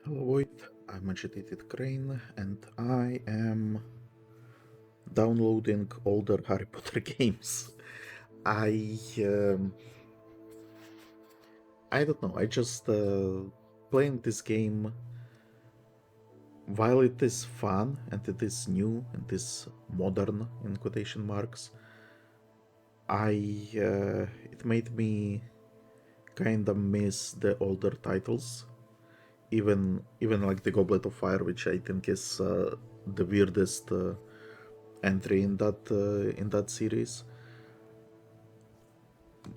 Hello, I'm Agitated Crane, and I am downloading older Harry Potter games. I um, I don't know. I just playing this game while it is fun and it is new and is modern in quotation marks. It made me kind of miss the older titles, even like the Goblet of Fire, which I think is the weirdest entry in that series.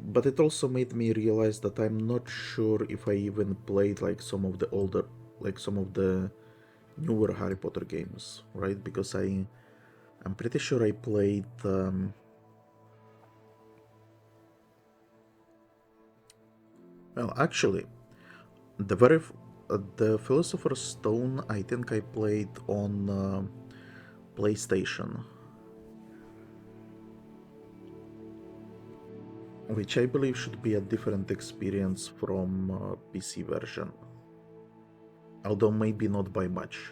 But it also made me realize that I'm not sure if I even played like some of the newer Harry Potter games, right? Because I'm pretty sure I played well, actually, the Philosopher's Stone I think I played on PlayStation, which I believe should be a different experience from PC version, although maybe not by much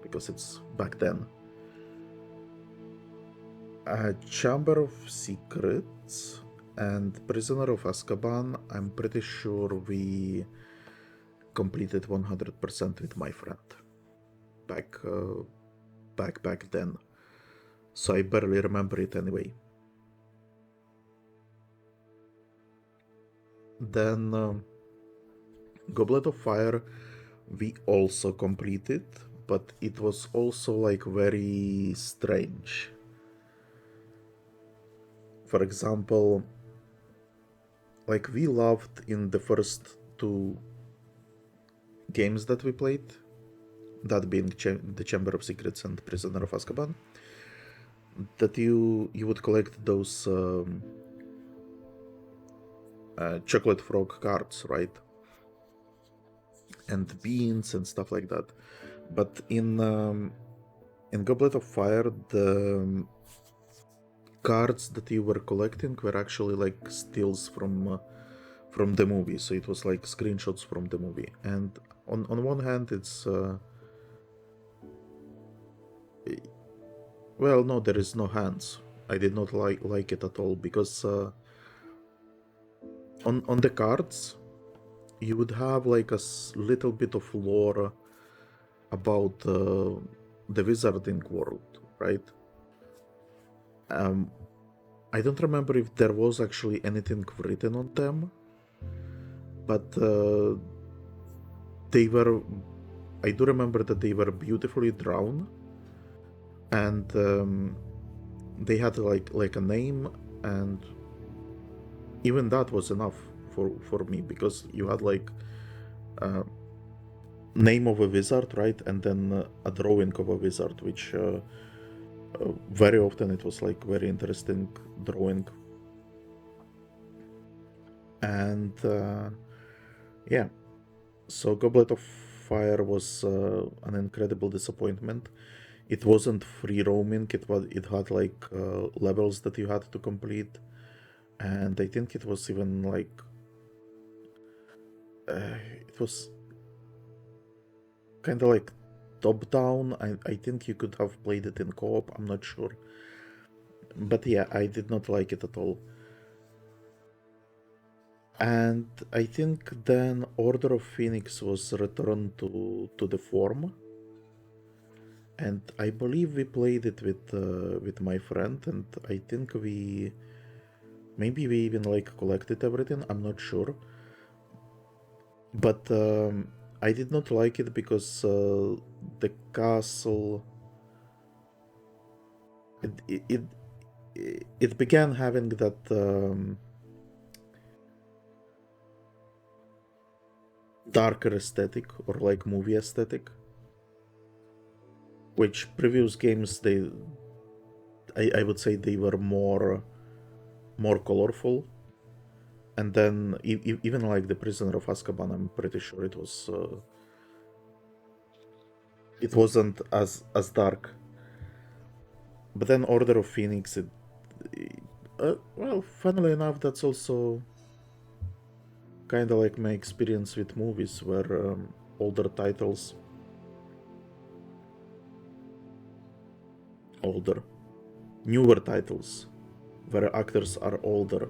because it's back then. Chamber of Secrets and Prisoner of Azkaban, I'm pretty sure we completed 100% with my friend back back then. So I barely remember it anyway. Then Goblet of Fire we also completed, but it was also like very strange. For example, like we loved in the first two games that we played, that being the Chamber of Secrets and Prisoner of Azkaban, that you would collect those chocolate frog cards, right? And beans and stuff like that. But in Goblet of Fire, the cards that you were collecting were actually like stills from the movie. So it was like screenshots from the movie. And on one hand, it's well, no, there is no hands. I did not like it at all because on the cards you would have like a little bit of lore about the wizarding world, right? Um, I don't remember if there was actually anything written on them, but they were. I do remember that they were beautifully drawn, and they had like a name, and even that was enough for me because you had like name of a wizard, right, and then a drawing of a wizard, which very often it was like very interesting drawing. And yeah, so Goblet of Fire was an incredible disappointment. It wasn't free roaming. It had like levels that you had to complete, and I think it was even like it was kind of like top down. I think you could have played it in co-op. I'm not sure, but yeah, I did not like it at all. And I think then Order of Phoenix was returned to the form, and I believe we played it with my friend, and I think maybe we even like collected everything. I'm not sure, but I did not like it because the castle it it, it began having that darker aesthetic or like movie aesthetic, which previous games I would say they were more colorful. And then even like the Prisoner of Azkaban, I'm pretty sure it wasn't as dark. But then Order of Phoenix, well, funnily enough, that's also kind of like my experience with movies, where older titles. Older. Newer titles, where actors are older.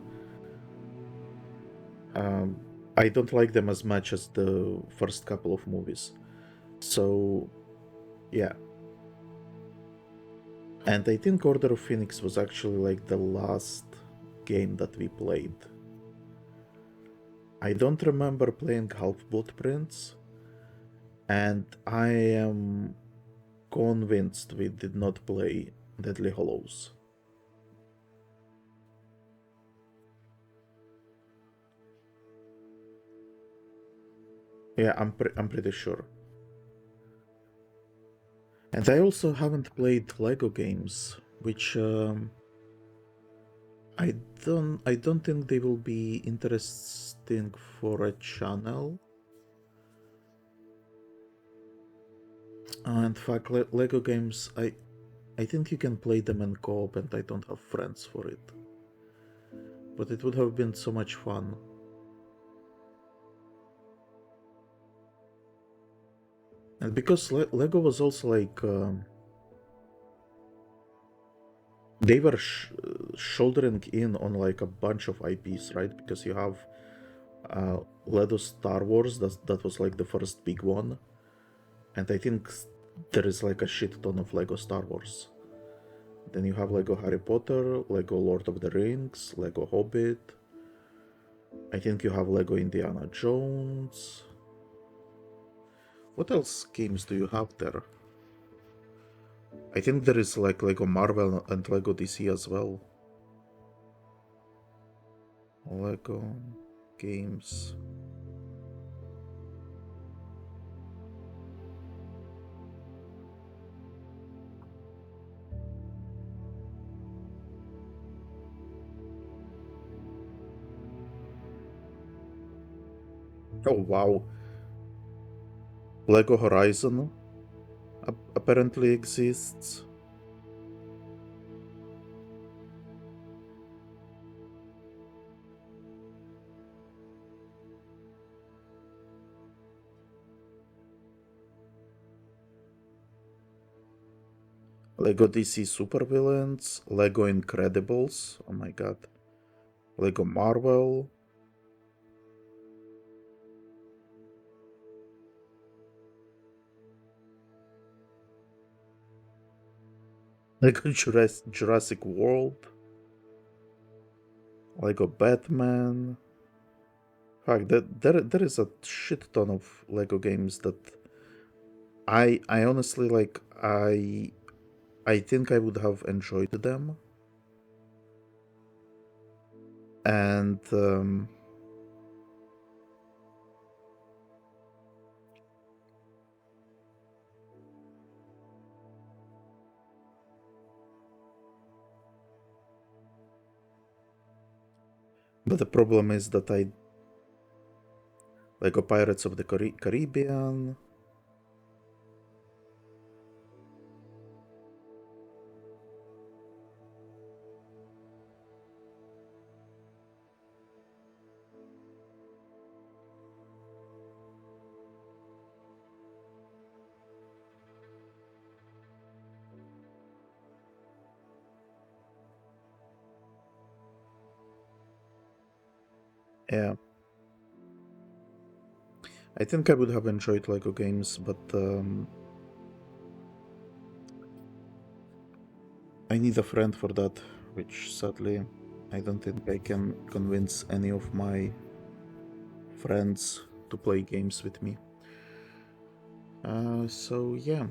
I don't like them as much as the first couple of movies. So, yeah. And I think Order of Phoenix was actually like the last game that we played. I don't remember playing Half-Blood Prince, and I am convinced we did not play Deadly Hollows. Yeah, I'm pretty sure. And I also haven't played Lego games, which I don't think they will be interesting for a channel. In fact, Lego games, I think you can play them in co-op, and I don't have friends for it. But it would have been so much fun. And because Lego was also like they were shouldering in on like a bunch of IPs, right? Because you have Lego Star Wars, that was like the first big one, and I think there is like a shit ton of Lego Star Wars. Then you have Lego Harry Potter, Lego Lord of the Rings, Lego Hobbit. I think you have Lego Indiana Jones. What else games do you have there? I think there is like Lego Marvel and Lego DC as well. Lego games. Oh wow. Lego Horizon apparently exists. Lego DC Supervillains, Lego Incredibles, oh my god. Lego Marvel. Lego Jurassic World. Lego Batman. Fuck, there is a shit ton of Lego games that I honestly like. I think I would have enjoyed them, and but the problem is that I Lego Pirates of the Caribbean. Yeah, I think I would have enjoyed Lego games, but I need a friend for that, which sadly I don't think I can convince any of my friends to play games with me. So yeah.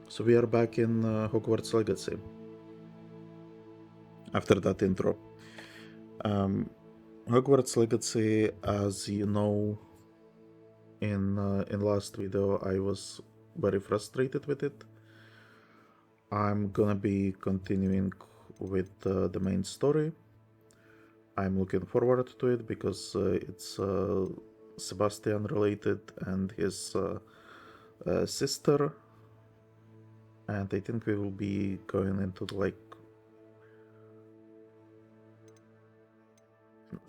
So we are back in Hogwarts Legacy. After that intro. Hogwarts Legacy, as you know, in last video, I was very frustrated with it. I'm gonna be continuing with the main story. I'm looking forward to it because it's Sebastian related and his sister, and I think we will be going into like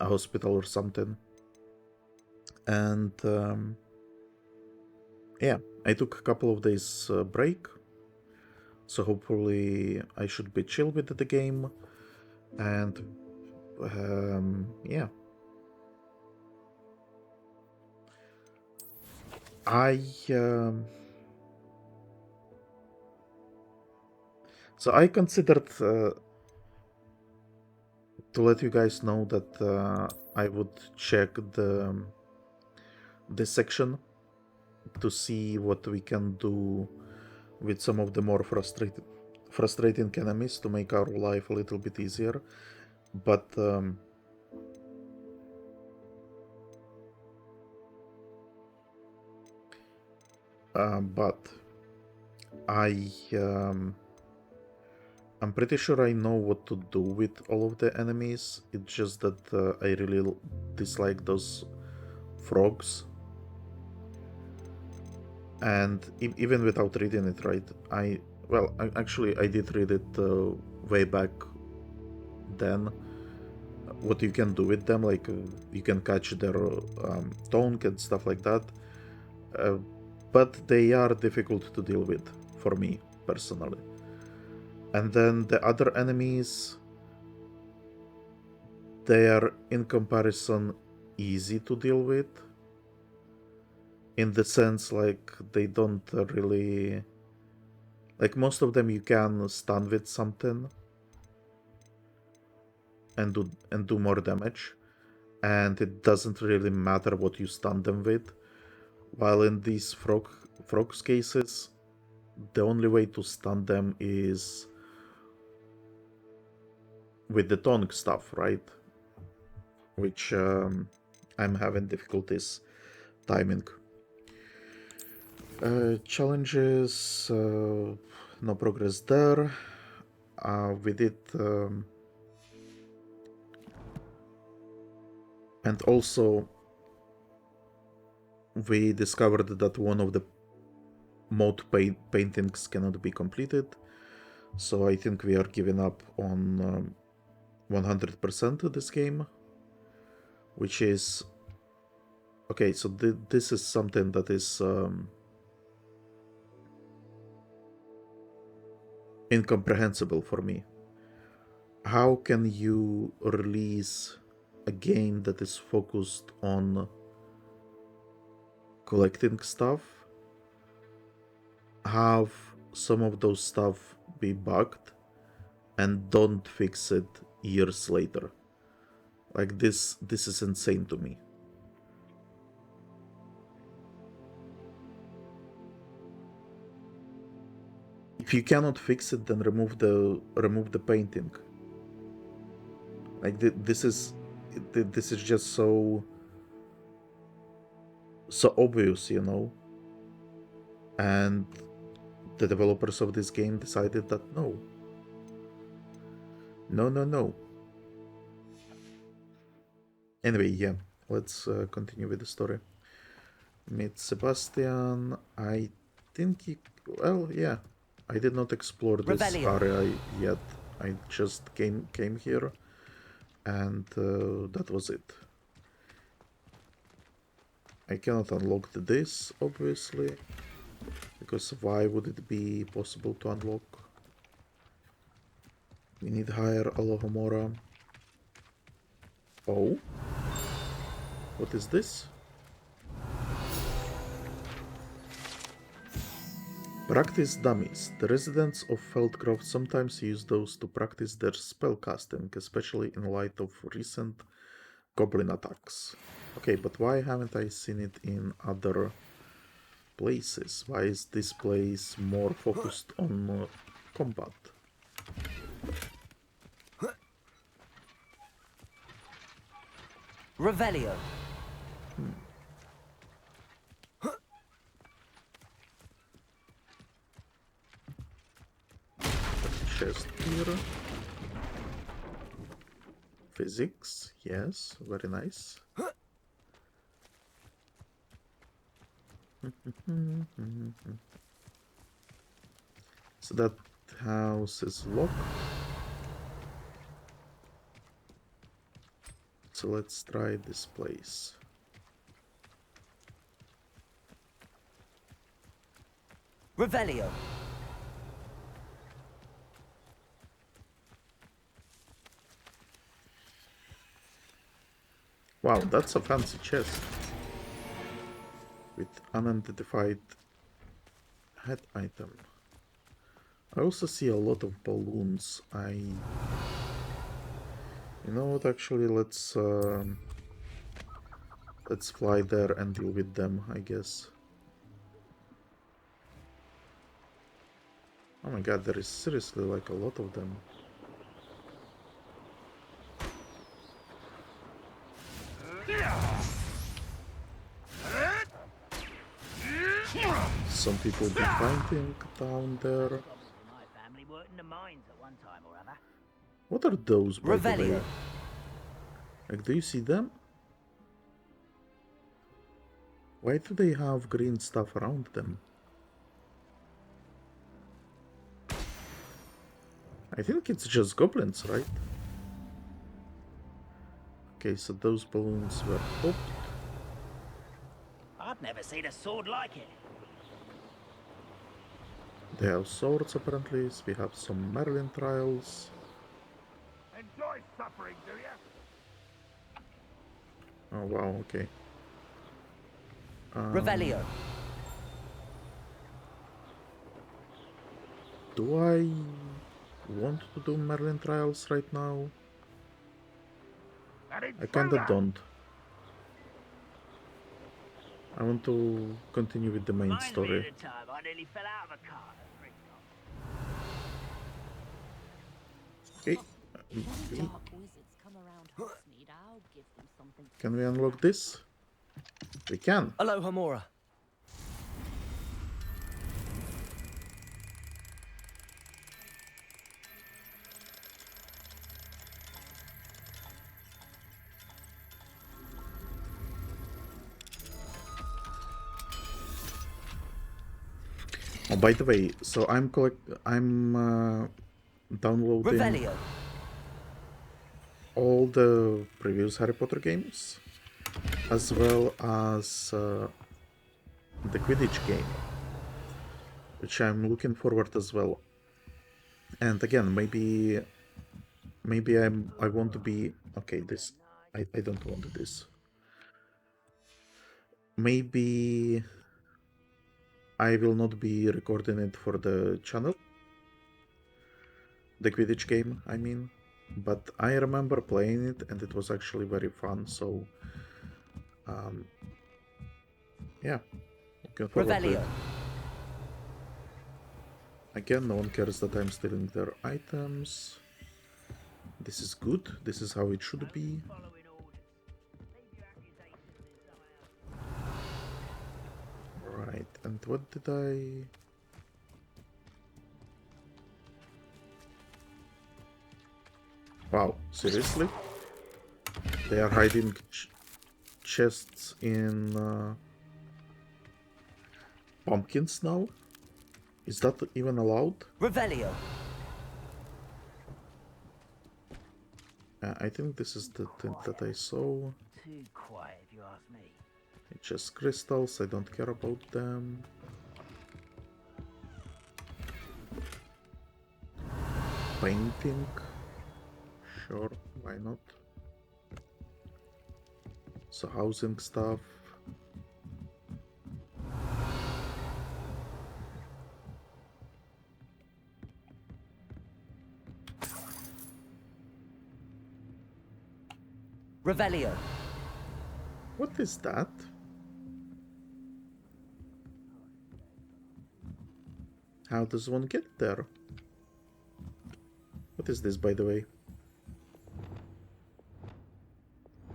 a hospital or something. And yeah, I took a couple of days break, so hopefully I should be chill with the game. And yeah, I so I considered to let you guys know that I would check this section to see what we can do with some of the more frustrating enemies to make our life a little bit easier. But I I'm pretty sure I know what to do with all of the enemies. It's just that I really dislike those frogs. And even without reading it, right? Actually I did read it way back then. What you can do with them, like you can catch their tongue and stuff like that. But they are difficult to deal with for me personally. And then the other enemies, they are in comparison easy to deal with, in the sense like they don't really, like most of them you can stun with something and do more damage, and it doesn't really matter what you stun them with. While in these frogs cases, the only way to stun them is with the tonic stuff, right? Which I'm having difficulties timing. Challenges, no progress there. We did, and also we discovered that one of the mode paintings cannot be completed, so I think we are giving up on 100% of this game, which is okay. So this is something that is incomprehensible for me. How can you release a game that is focused on collecting stuff, have some of those stuff be bugged, and don't fix it years later? Like this is insane to me. If you cannot fix it, then remove the painting. Like this is just so obvious, you know. And the developers of this game decided that no. Anyway, yeah, let's continue with the story. Meet Sebastian. I think yeah. I did not explore this area yet. I just came here, and that was it. I cannot unlock this, obviously, because why would it be possible to unlock? We need higher Alohomora. Oh? What is this? Practice dummies. The residents of Feldcroft sometimes use those to practice their spellcasting, especially in light of recent goblin attacks. Okay, but why haven't I seen it in other places? Why is this place more focused on combat? Revelio. Chest here. Physics, yes, very nice. So that house is locked. So let's try this place. Revelio. Wow, that's a fancy chest. With unidentified head item. I also see a lot of balloons. You know what, actually, let's fly there and deal with them, I guess. Oh my god, there is seriously like a lot of them. Some people be fighting down there. What are those, by the way? Like, do you see them? Why do they have green stuff around them? I think it's just goblins, right? Okay, so those balloons were popped. I've never seen a sword like it. They have swords, apparently. So we have some Merlin trials. Enjoy suffering, do you? Oh wow, okay. Revelio. Do I want to do Merlin trials right now? I kinda don't. I want to continue with the main story. I nearly fell out of a car. Okay. Can we unlock this? We can. Aloha Mora. Oh, by the way, so I'm downloading Revelio. all the previous Harry Potter games, as well as the Quidditch game, which I'm looking forward as well. And again, maybe I want to be okay. This I don't want this. Maybe I will not be recording it for the channel. The Quidditch game, I mean. But I remember playing it and it was actually very fun, so yeah, looking forward to it. Again, no one cares that I'm stealing their items. This is good, this is how it should be. Right, and what did I... Wow, seriously? They are hiding chests in pumpkins now? Is that even allowed? Revelio. I think this is the thing that I saw. Too quiet, if you ask me. It's just crystals, I don't care about them. Painting. Sure, why not? So housing stuff. Revelio. What is that? How does one get there? What is this, by the way?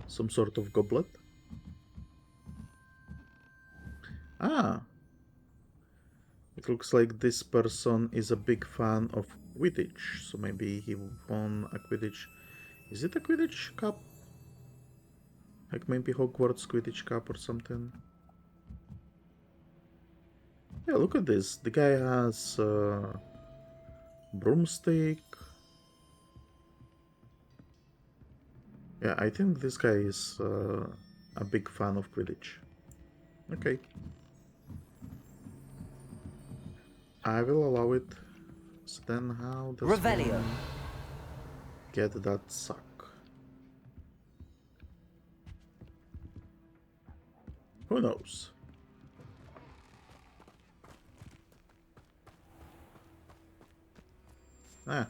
Some sort of goblet? Ah! It looks like this person is a big fan of Quidditch, so maybe he won a Quidditch. Is it a Quidditch cup? Like maybe Hogwarts Quidditch cup or something? Yeah, look at this. The guy has broomstick. Yeah, I think this guy is a big fan of Quidditch. Okay. I will allow it. So then how does Revelio. one get that suck? Who knows? Ah,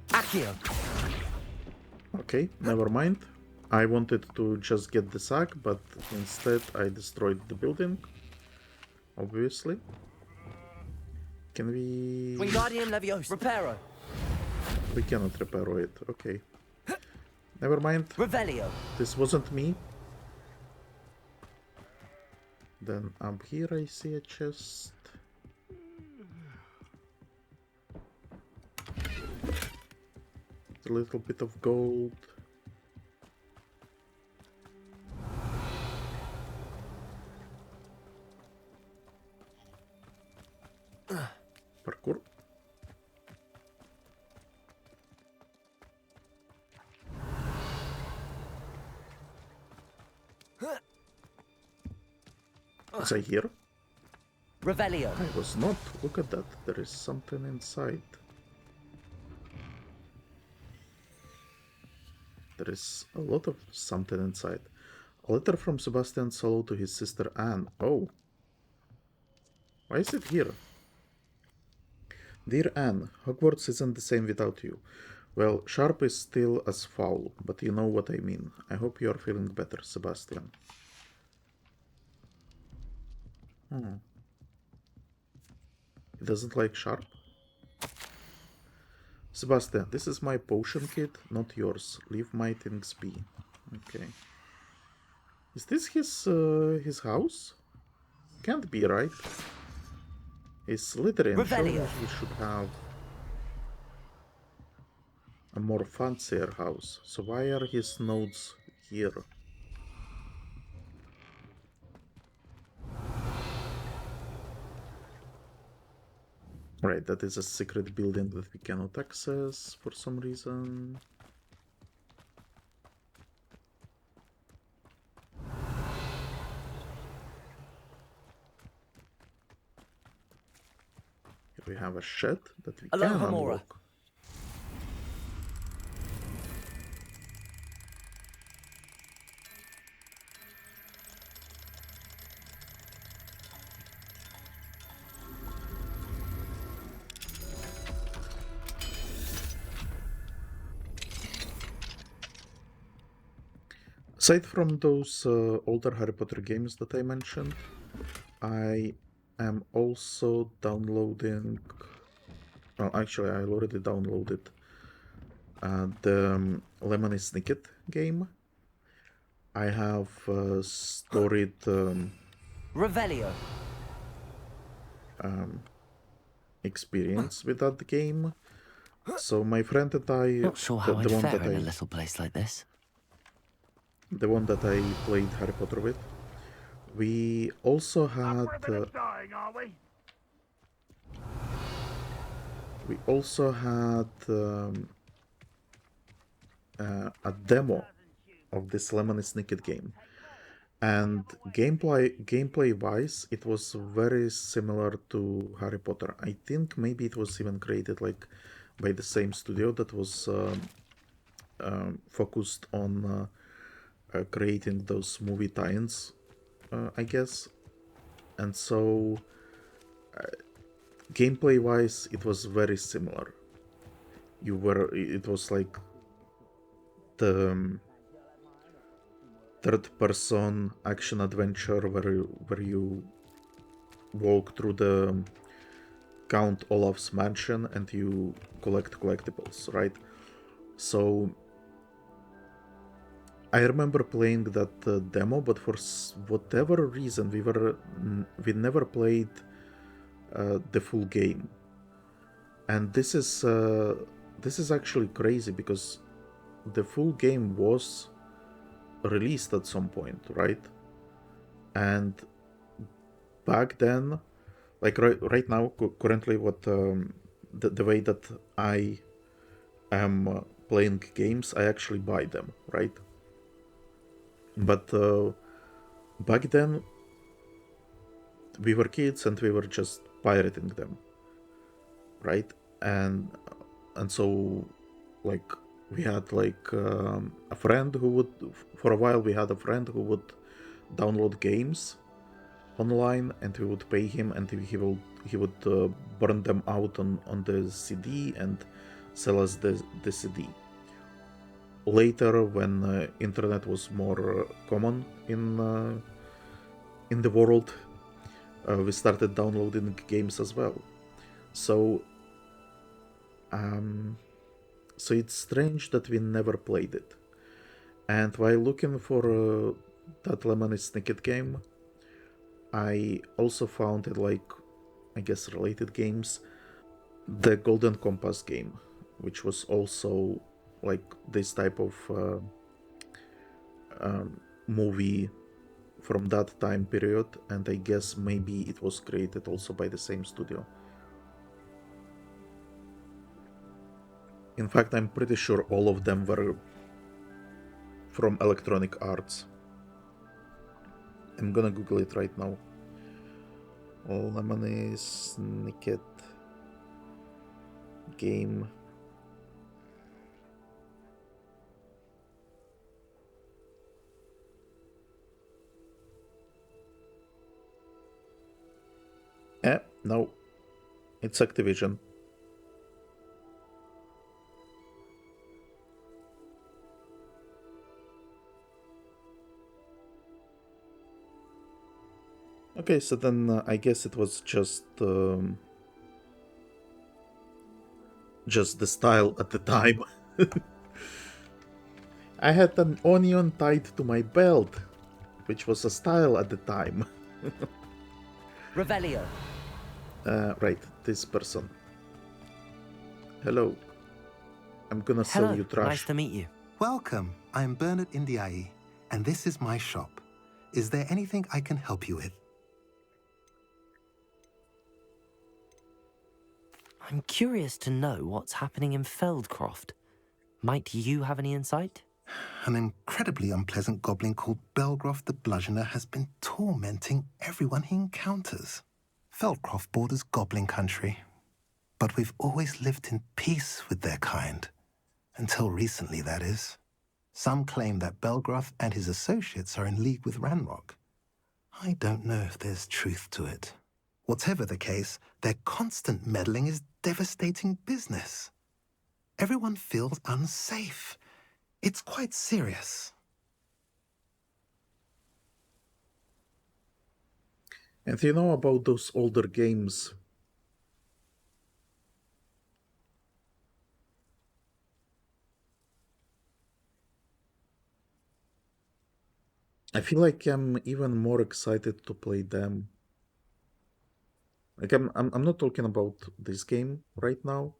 Accio. okay, never mind. I wanted to just get the sack, but instead I destroyed the building. Obviously. Can we... Wingardium Leviosa. Reparo. We cannot repair it. Okay. Never mind. Revelio. This wasn't me. Then up here I see a chest. A little bit of gold. Parkour. Was I here? Revelio. I was not. Look at that. There is something inside. There is a lot of something inside. A letter from Sebastian Sallow to his sister Anne. Oh. Why is it here? Dear Anne, Hogwarts isn't the same without you. Well, Sharp is still as foul, but you know what I mean. I hope you are feeling better, Sebastian. He doesn't like Sharp? Sebastian, this is my potion kit, not yours. Leave my things be. Okay. Is this his house? Can't be, right? He's Slytherin. Surely he should have a more fancier house. So why are his notes here? Right, that is a secret building that we cannot access for some reason. Here we have a shed that we can unlock. Aside from those older Harry Potter games that I mentioned, I am also downloading... Well, actually, I already downloaded the Lemony Snicket game. I have storied Revelio. experience with that game. So my friend and I... Not sure how I'd fare in a little place like this. The one that I played Harry Potter with. We also had... dying, are we? We also had a demo of this Lemony Snicket game. And gameplay-wise, it was very similar to Harry Potter. I think maybe it was even created like by the same studio that was focused on creating those movie tie-ins, I guess. And so, gameplay-wise, it was very similar. It was like the third-person action-adventure where you walk through the Count Olaf's mansion and you collect collectibles, right? So I remember playing that demo, but for whatever reason we never played the full game. And this is actually crazy because the full game was released at some point, right? And back then, like right now, currently, what the way that I am playing games, I actually buy them, right? But back then, we were kids and we were just pirating them, right? And so like we had like a friend who would, for a while we had a friend who would download games online, and we would pay him, and he would burn them out on the CD and sell us the CD. Later, when internet was more common in the world, we started downloading games as well. So so it's strange that we never played it. And while looking for that Lemony Snicket game, I also found it, like, I guess related games, the Golden Compass game, which was also like this type of movie from that time period, and I guess maybe it was created also by the same studio. In fact, I'm pretty sure all of them were from Electronic Arts. I'm gonna Google it right now. Lemony Snicket game. No, it's Activision. Okay, so then I guess it was just the style at the time. I had an onion tied to my belt, which was a style at the time. Revelio. Right, this person. Hello. I'm gonna sell Hello, you trash. nice to meet you. Welcome. I am Bernard Indiai, and this is my shop. Is there anything I can help you with? I'm curious to know what's happening in Feldcroft. Might you have any insight? An incredibly unpleasant goblin called Belgroth the Bludgeoner has been tormenting everyone he encounters. Feldcroft borders goblin country, but we've always lived in peace with their kind. Until recently, that is. Some claim that Belgroth and his associates are in league with Ranrock. I don't know if there's truth to it. Whatever the case, their constant meddling is devastating business. Everyone feels unsafe. It's quite serious. And you know about those older games? I feel like I'm even more excited to play them. Like I'm not talking about this game right now.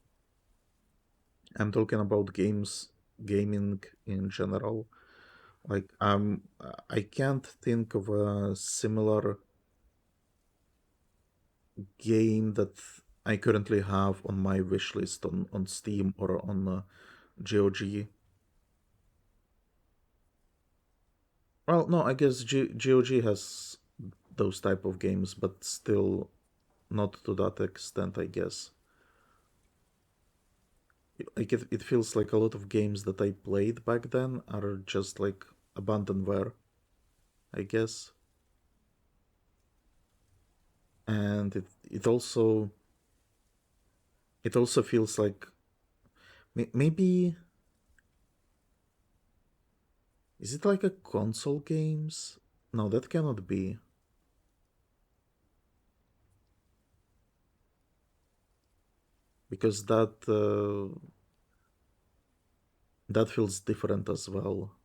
I'm talking about gaming in general. Like I can't think of a similar game that I currently have on my wish list on Steam or on GOG. Well, no, I guess GOG has those type of games, but still not to that extent, I guess. Like it feels like a lot of games that I played back then are just like abandonware, I guess. And it also feels like maybe, is it like a console games? No, that cannot be. Because that feels different as well.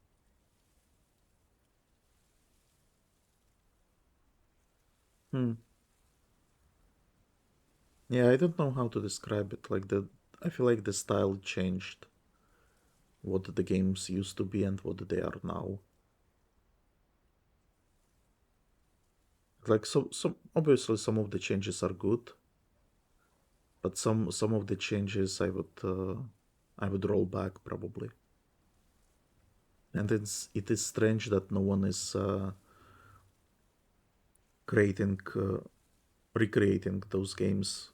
Yeah, I don't know how to describe it. Like I feel like the style changed. What the games used to be and what they are now. Like some obviously some of the changes are good, but some of the changes I would roll back probably. And it is strange that no one is creating recreating those games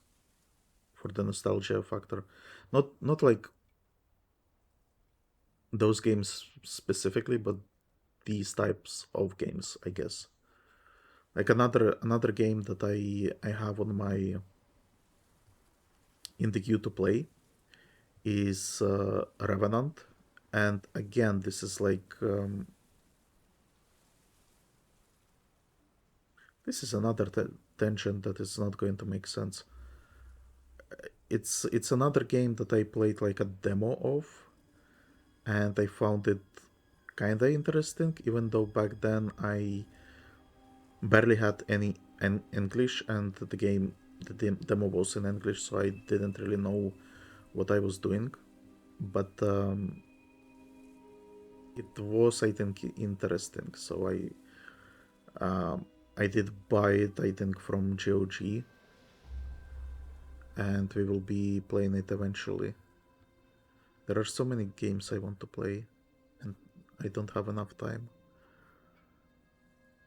for the nostalgia factor. Not like those games specifically, but these types of games, I guess. Like another game that I have on my in the queue to play is Revenant, and again, this is like this is another tangent that is not going to make sense. It's another game that I played like a demo of, and I found it kinda interesting, even though back then I barely had any English, and the demo was in English, so I didn't really know what I was doing. But it was, I think, interesting. So I did buy it, I think, from GOG, and we will be playing it eventually. There are so many games I want to play, and I don't have enough time.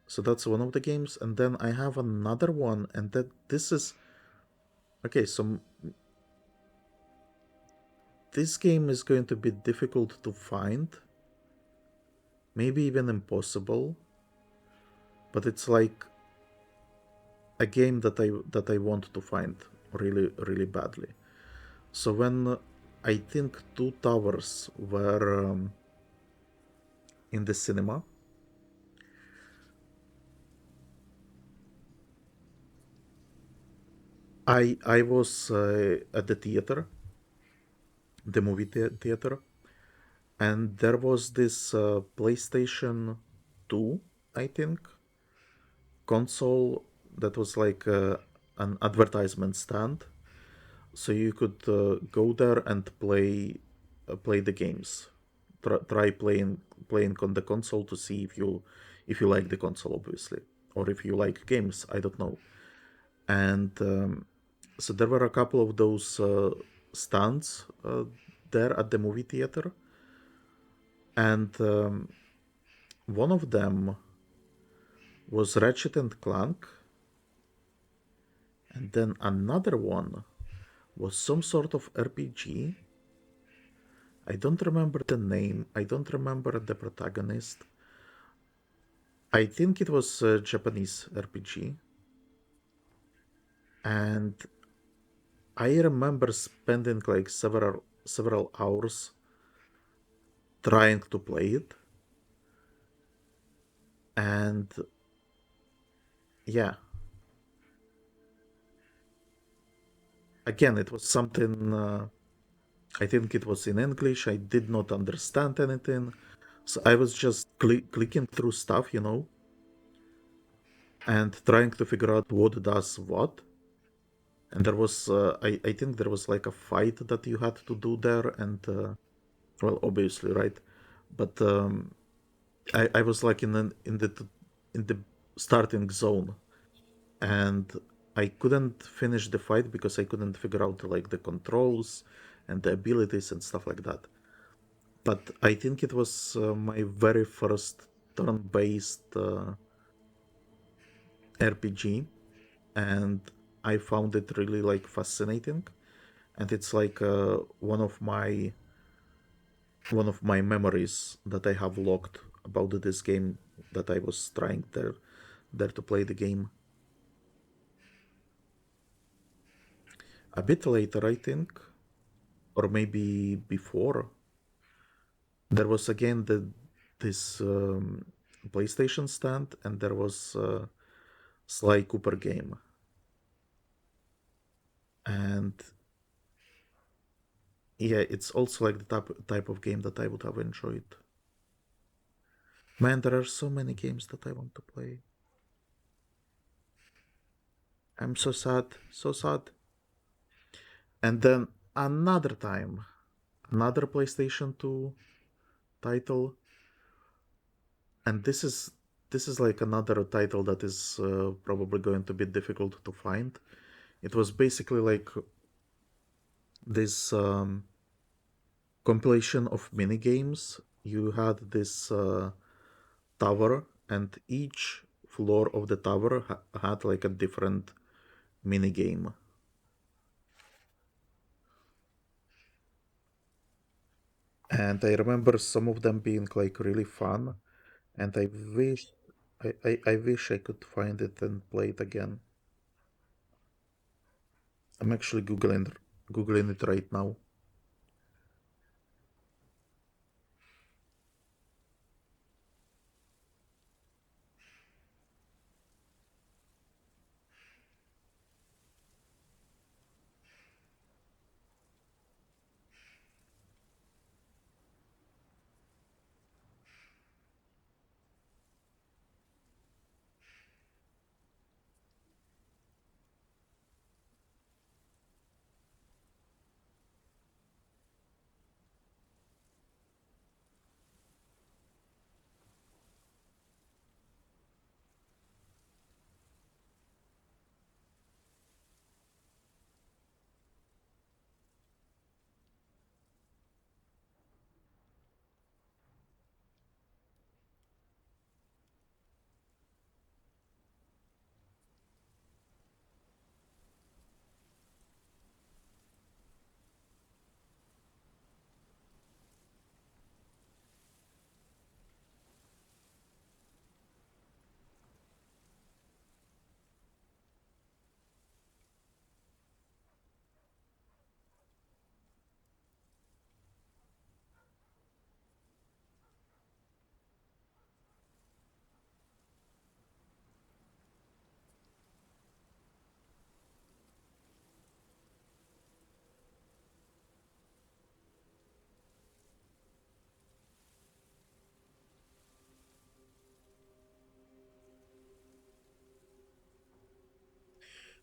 So that's one of the games, and then I have another one, and this is okay. So this game is going to be difficult to find, maybe even impossible, but it's like a game that I want to find really badly. So when I think Two Towers were in the cinema, I was at the theater, the movie theater, and there was this PlayStation 2, I think, console that was like an advertisement stand, so you could go there and play the games. Try playing on the console to see if you like the console, obviously, or if you like games. I don't know. And so there were a couple of those stands there at the movie theater, and one of them was Ratchet and Clank, and then another one was some sort of RPG. I don't remember the name, I don't remember the protagonist. I think it was a Japanese RPG. And I remember spending like several hours trying to play it. And yeah. Again, it was something I think it was in English. I did not understand anything. So I was just clicking through stuff, and trying to figure out what does what. And there was, I think there was like a fight that you had to do there, and well, obviously, right? But I was like in the starting zone, and I couldn't finish the fight because I couldn't figure out like the controls and the abilities and stuff like that. But I think it was my very first turn-based RPG, and I found it really like fascinating, and it's like one of my memories that I have logged about this game, that I was trying there to play the game. A bit later, I think, or maybe before, there was again this PlayStation stand, and there was Sly Cooper game, and yeah, it's also like the type of game that I would have enjoyed. Man, there are so many games that I want to play. I'm so sad, so sad. And then another time, another PlayStation 2 title, and this is like another title that is probably going to be difficult to find. It was basically like this compilation of mini games. You had this tower, and each floor of the tower had like a different minigame. And I remember some of them being like really fun, and I wish I could find it and play it again. I'm actually googling it right now.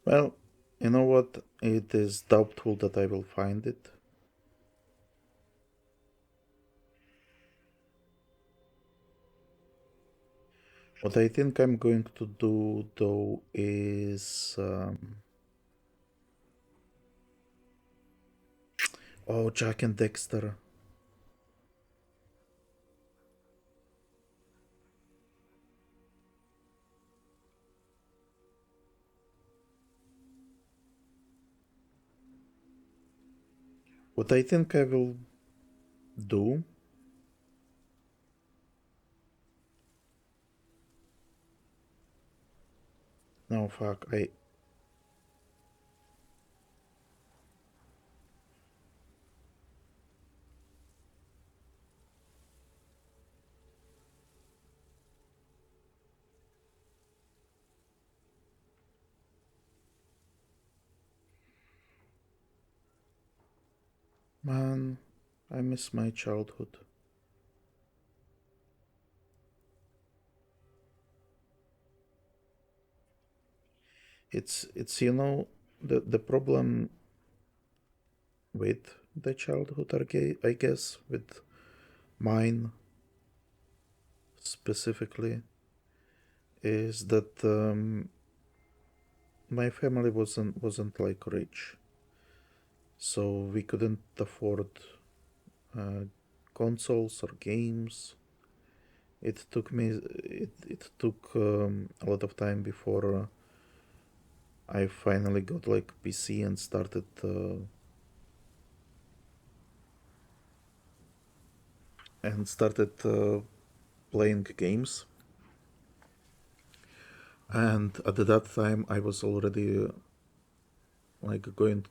Well, you know what? It is doubtful that I will find it. What I think I'm going to do though is oh, Jack and Dexter. What I think I will do. No, fuck. Man, I miss my childhood. It's the problem with the childhood, I guess, with mine specifically, is that my family wasn't like rich, so we couldn't afford uh, consoles or games. It took a lot of time before I finally got like PC and started playing games. And at that time, I was already like going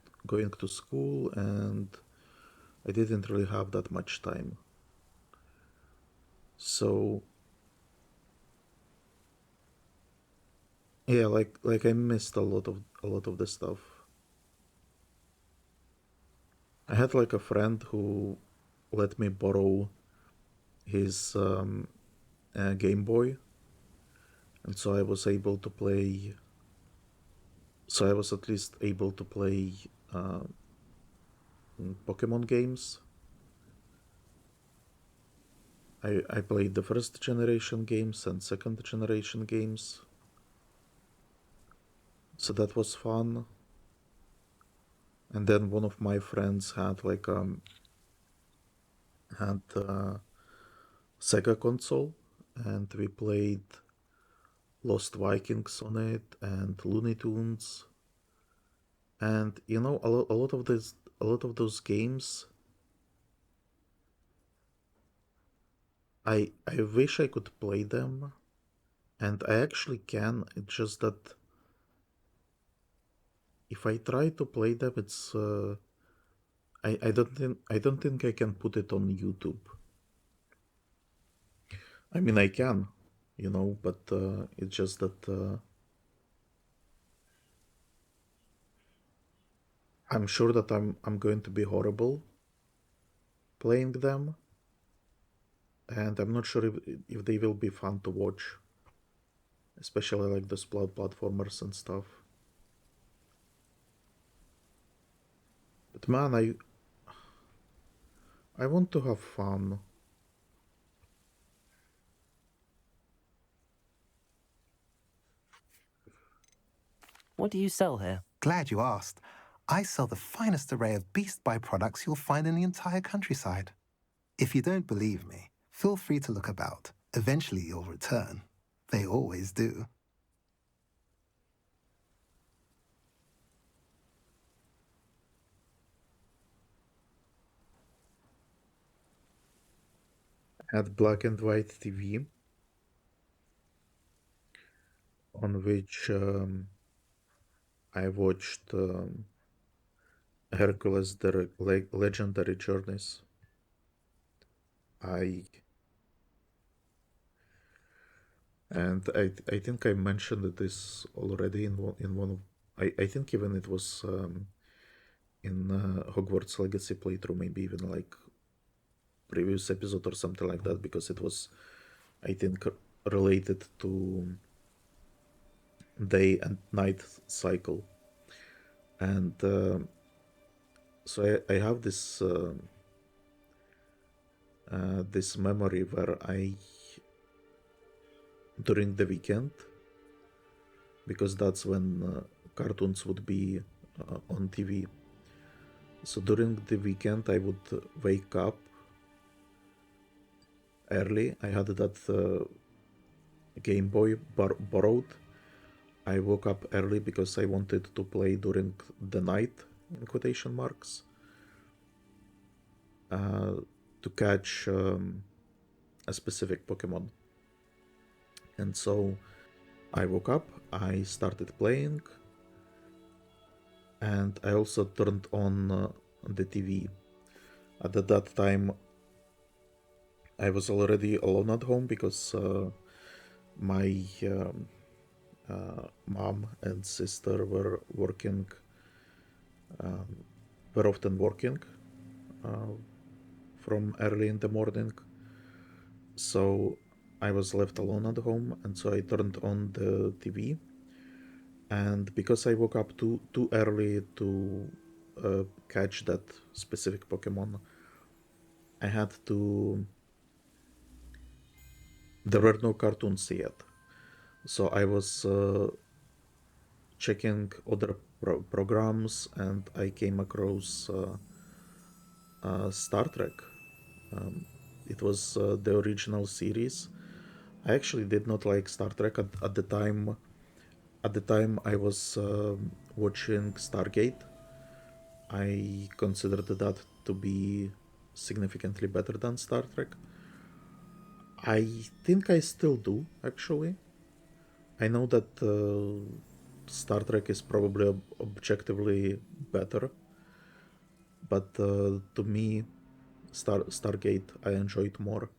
to school, and I didn't really have that much time. So yeah, like I missed a lot of the stuff. I had like a friend who let me borrow his Game Boy, and so I was able to play. So I was at least able to play uh, Pokemon games. I played the first generation games and second generation games, so that was fun. And then one of my friends had Sega console, and we played Lost Vikings on it and Looney Tunes. And you know, a lot of those games, I wish I could play them, and I actually can. It's just that if I try to play them, it's I don't think I can put it on YouTube. I mean, I can, you know, but it's just that I'm sure that I'm going to be horrible playing them, and I'm not sure if they will be fun to watch, especially like the splat platformers and stuff. But man, I want to have fun. What do you sell here? Glad you asked. I sell the finest array of Beast Buy products you'll find in the entire countryside. If you don't believe me, feel free to look about. Eventually you'll return. They always do. Had black and white TV on which I watched Hercules: The Legendary Journeys. I I think I mentioned this already in one of I think even it was in Hogwarts Legacy playthrough, maybe even like previous episode or something like that, because it was, I think, related to day and night cycle. And so I have this this memory where I, during the weekend, because that's when cartoons would be on TV. So during the weekend, I would wake up early. I had that Game Boy borrowed. I woke up early because I wanted to play during the night, in quotation marks, to catch a specific Pokemon. And so I woke up, I started playing, and I also turned on the TV. At that time, I was already alone at home because my mom and sister were working, were often working from early in the morning. So I was left alone at home, and so I turned on the TV. And because I woke up too early to catch that specific Pokemon, I had to. There were no cartoons yet, so I was checking other programs, and I came across Star Trek. It was the original series. I actually did not like Star Trek at the time. At the time, I was watching Stargate. I considered that to be significantly better than Star Trek. I think I still do, actually. I know that Star Trek is probably objectively better, but to me, Stargate I enjoyed more.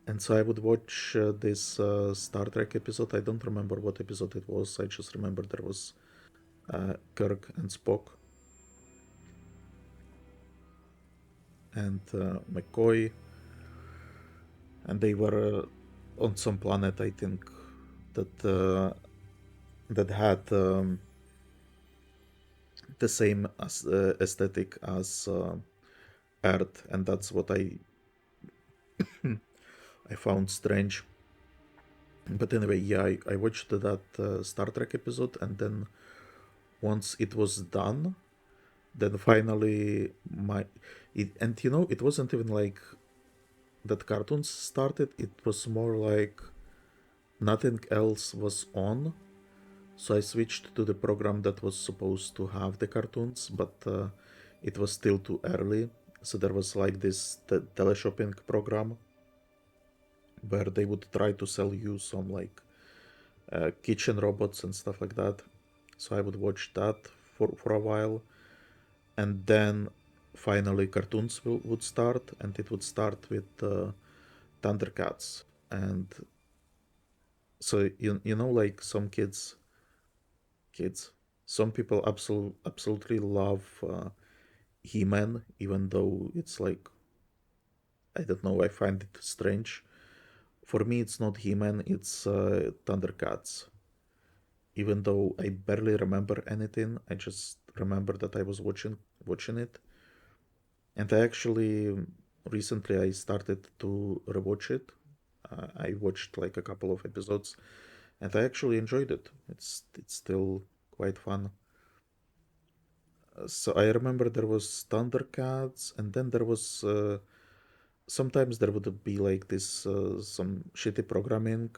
And so I would watch this Star Trek episode. I don't remember what episode it was. I just remember there was Kirk and Spock and McCoy, and they were on some planet, I think, that that had the same aesthetic as Earth, and that's what I found strange. But anyway, yeah, I watched that Star Trek episode, and then once it was done, then finally and you know, it wasn't even like that cartoons started. It was more like nothing else was on, So I switched to the program that was supposed to have the cartoons, but it was still too early. So there was like this teleshopping program where they would try to sell you some like kitchen robots and stuff like that. So I would watch that for a while, and then finally cartoons would start, and it would start with Thundercats. And so you know, like some kids, some people absolutely love He-Man, even though it's like, I don't know, I find it strange. For me, it's not He-Man, it's Thundercats. Even though I barely remember anything, I just remember that I was watching it. And I actually recently I started to rewatch it. I watched like a couple of episodes, and I actually enjoyed it. It's still quite fun. So I remember there was Thundercats, and then there was sometimes there would be like this some shitty programming,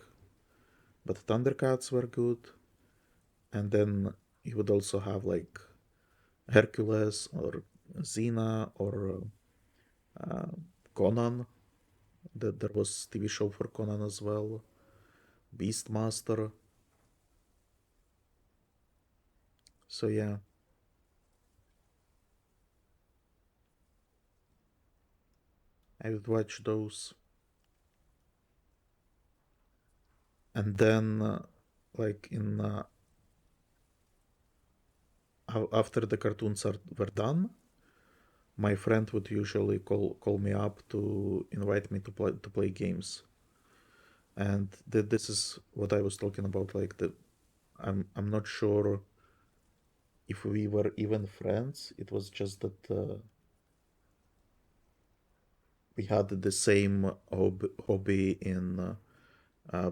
but Thundercats were good. And then you would also have like Hercules or Xena or Conan. That there was TV show for Conan as well. Beastmaster. So yeah, I would watch those. And then like in after the cartoons were done, my friend would usually call me up to invite me to play games. And this is what I was talking about. Like the I'm not sure if we were even friends. It was just that we had the same hobby in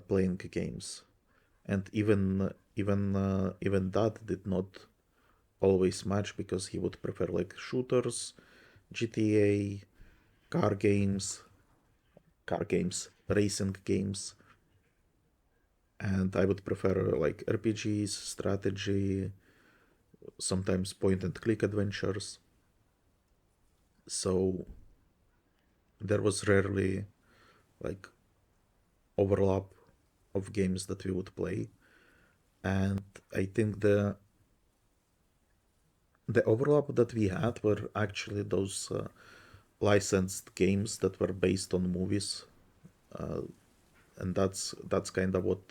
playing games, and even that did not always match because he would prefer like shooters, GTA, car games, racing games, and I would prefer like RPGs, strategy, sometimes point and click adventures. So there was rarely like overlap of games that we would play. And I think the overlap that we had were actually those licensed games that were based on movies, and that's kind of what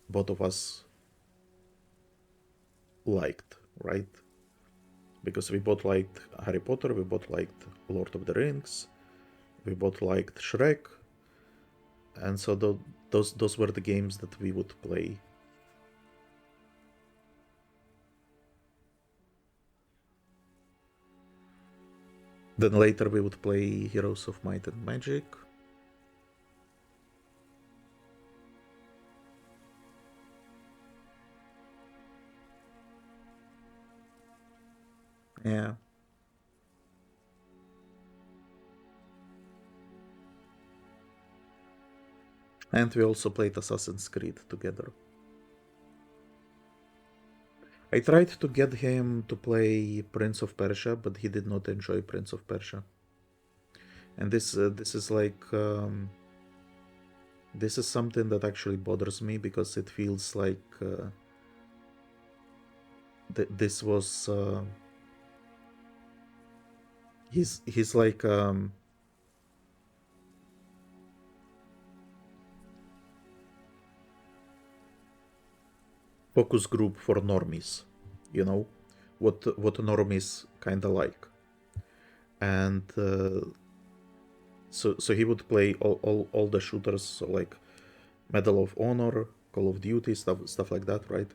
both of us liked, right? Because we both liked Harry Potter, we both liked Lord of the Rings, we both liked Shrek, and so those were the games that we would play. Then later we would play Heroes of Might and Magic. Yeah. And we also played Assassin's Creed together. I tried to get him to play Prince of Persia, but he did not enjoy Prince of Persia. And this is like this is something that actually bothers me because it feels like this was he's like focus group for normies, you know, what normies kind of like. And so he would play all the shooters, so like Medal of Honor, Call of Duty, stuff like that, right?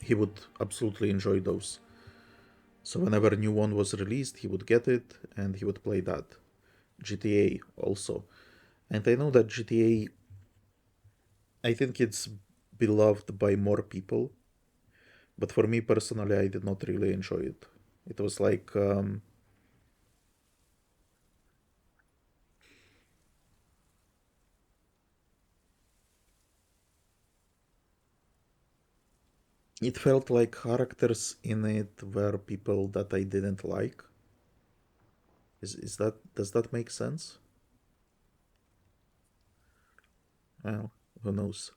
He would absolutely enjoy those. So whenever a new one was released, he would get it and he would play that. GTA also. And I know that GTA, I think it's beloved by more people, but for me personally, I did not really enjoy it. It was like it felt like characters in it were people that I didn't like. Is that, does that make sense? Well, who knows?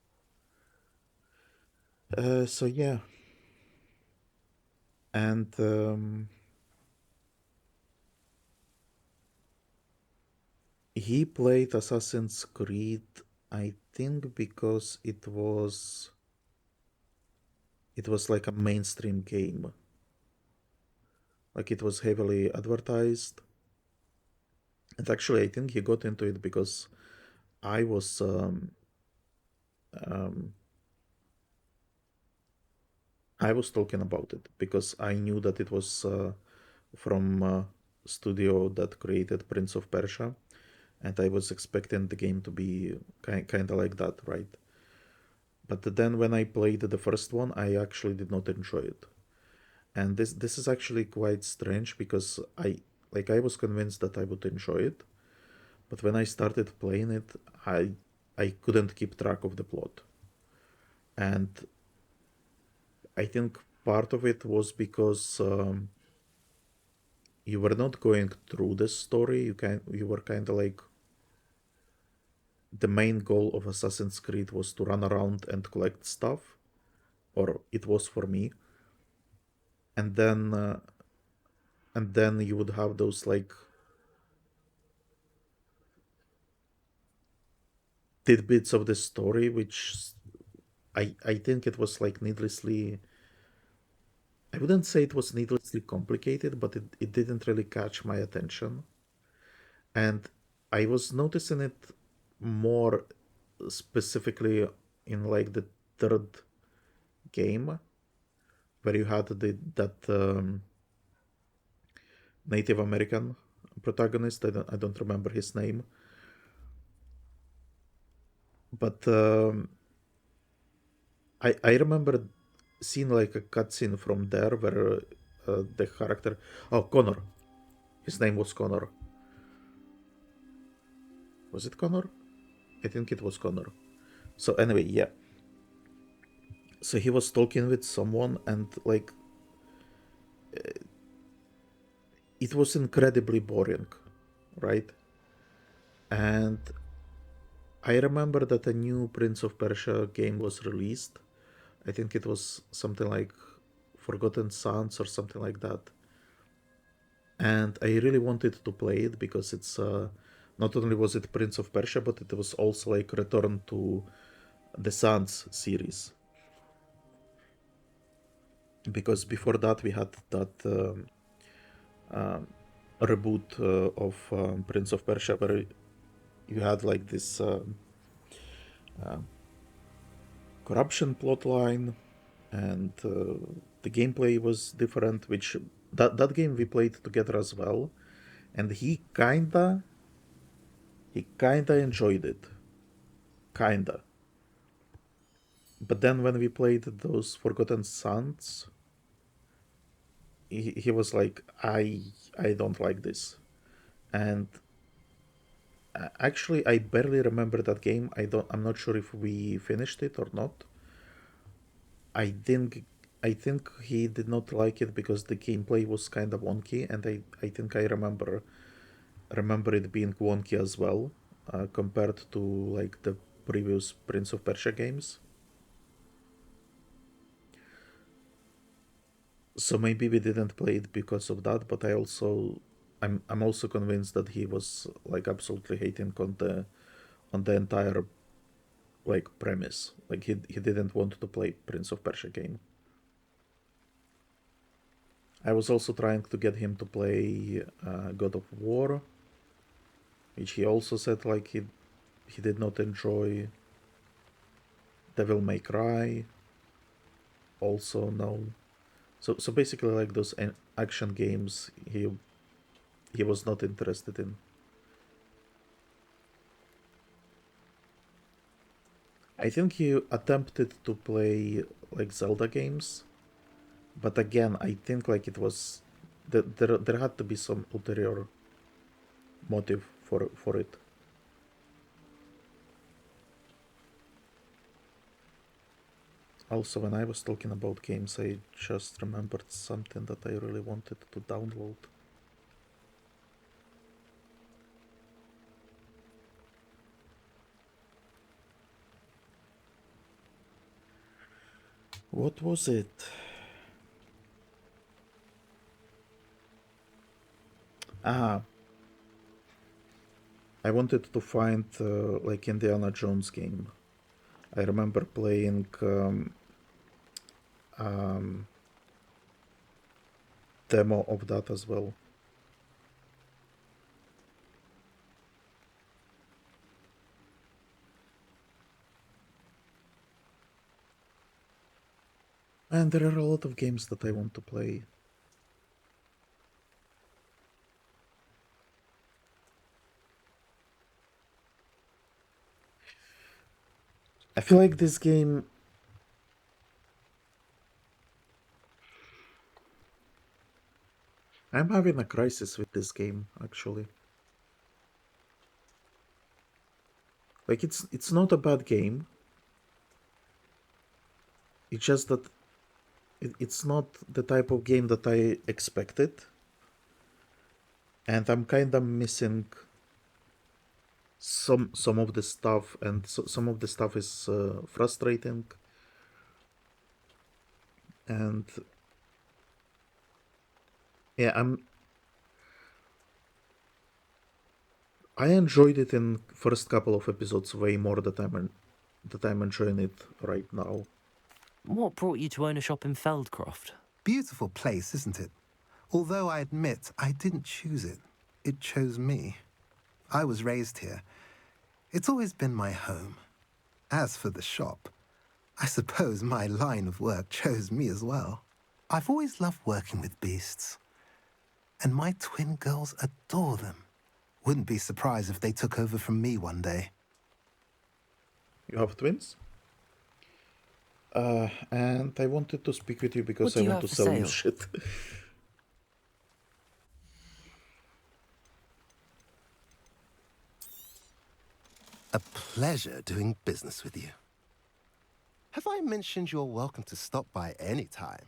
So yeah, and he played Assassin's Creed, I think, because it was like a mainstream game. Like it was heavily advertised. And actually, I think he got into it because I was um, I was talking about it because I knew that it was from studio that created Prince of Persia, and I was expecting the game to be kind of like that, right? But then when I played the first one, I actually did not enjoy it. And this is actually quite strange because I was convinced that I would enjoy it, but when I started playing it, I couldn't keep track of the plot. And I think part of it was because you were not going through the story. You were kind of like, the main goal of Assassin's Creed was to run around and collect stuff, or it was for me. And then you would have those like tidbits of the story, which I think it was like needlessly. I wouldn't say it was needlessly complicated, but it didn't really catch my attention. And I was noticing it more specifically in like the third game, where you had that Native American protagonist. I don't remember his name, but I remember seeing like a cutscene from there where the character, oh, Connor, his name was Connor. Was it Connor? I think it was Connor. So anyway, yeah. So he was talking with someone, and like it was incredibly boring, right? And I remember that a new Prince of Persia game was released. I think it was something like Forgotten Sands or something like that. And I really wanted to play it because it's not only was it Prince of Persia, but it was also like return to the Sands series. Because before that we had that reboot of Prince of Persia where you had like this corruption plotline, and the gameplay was different. Which that game we played together as well, and he kinda enjoyed it, kinda. But then when we played those Forgotten Sons, he was like, I don't like this. And actually, I barely remember that game. I'm not sure if we finished it or not. I think I think he did not like it because the gameplay was kind of wonky, and I think I remember it being wonky as well, compared to like the previous Prince of Persia games. So maybe we didn't play it because of that, but I'm also convinced that he was like absolutely hating on the entire like premise. Like he didn't want to play Prince of Persia game. I was also trying to get him to play God of War, which he also said like he did not enjoy. Devil May Cry, also no. So basically like those action games he was not interested in. I think he attempted to play like Zelda games, but again, I think like it was there had to be some ulterior motive for it. Also, when I was talking about games, I just remembered something that I really wanted to download. What was it? Ah, I wanted to find like Indiana Jones game. I remember playing demo of that as well. And there are a lot of games that I want to play. I feel like this game... I'm having a crisis with this game, actually. Like, it's not a bad game. It's just that it's not the type of game that I expected. And I'm kind of missing some of the stuff, and some of the stuff is frustrating. And yeah, I enjoyed it in first couple of episodes way more that I'm enjoying it right now. What brought you to own a shop in Feldcroft? Beautiful place, isn't it? Although I admit I didn't choose it. It chose me. I was raised here. It's always been my home. As for the shop, I suppose my line of work chose me as well. I've always loved working with beasts. And my twin girls adore them. Wouldn't be surprised if they took over from me one day. You have twins? And I wanted to speak with you because What do I you want have to for sell you sale? shit. A pleasure doing business with you. Have I mentioned you're welcome to stop by any time?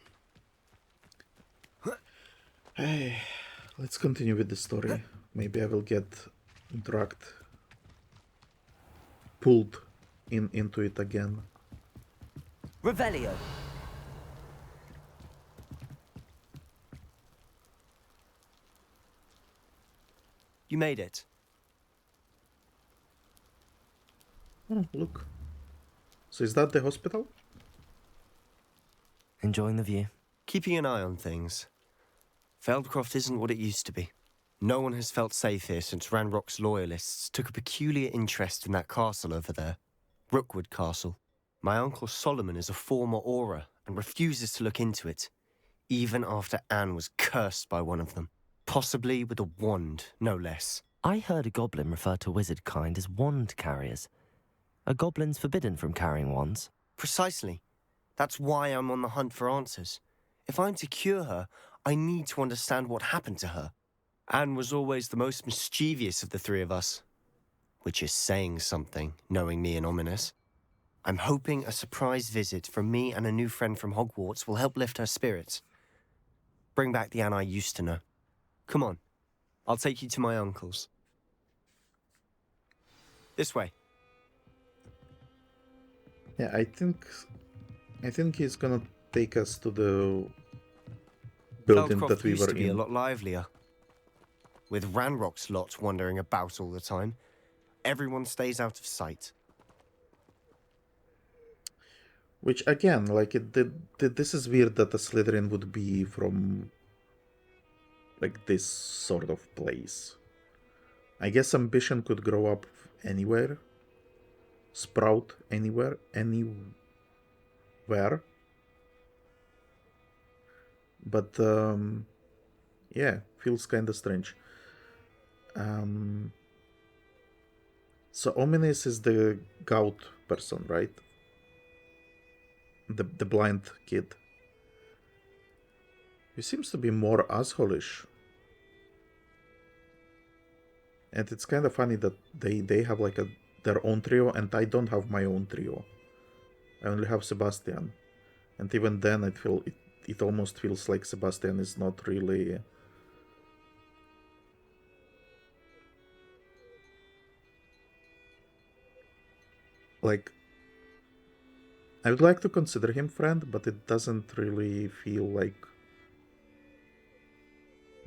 Hey, let's continue with the story. Maybe I will get pulled into it again. Revelio. You made it. Oh, look. So is that the hospital? Enjoying the view? Keeping an eye on things. Feldcroft isn't what it used to be. No one has felt safe here since Ranrock's loyalists took a peculiar interest in that castle over there. Rookwood Castle. My uncle Solomon is a former Auror and refuses to look into it, even after Anne was cursed by one of them. Possibly with a wand, no less. I heard a goblin refer to wizard kind as wand carriers. Are goblins forbidden from carrying wands? Precisely. That's why I'm on the hunt for answers. If I'm to cure her, I need to understand what happened to her. Anne was always the most mischievous of the three of us. Which is saying something, knowing me and ominous. I'm hoping a surprise visit from me and a new friend from Hogwarts will help lift her spirits. Bring back the Anne I used to know. Come on, I'll take you to my uncle's. This way. Yeah, I think he's gonna take us to the building Feldcroft that we used were to be a in. lot livelier. With Ranrock's lot wandering about all the time, everyone stays out of sight. Which again, like this is weird that a Slytherin would be from like this sort of place. I guess ambition could grow up anywhere, sprout anywhere, but yeah, feels kind of strange. So Ominous is the gout person, right? The blind kid. He seems to be more asshole-ish. And it's kind of funny that they have like their own trio, and I don't have my own trio. I only have Sebastian. And even then, it almost feels like Sebastian is not really... Like, I would like to consider him friend, but it doesn't really feel like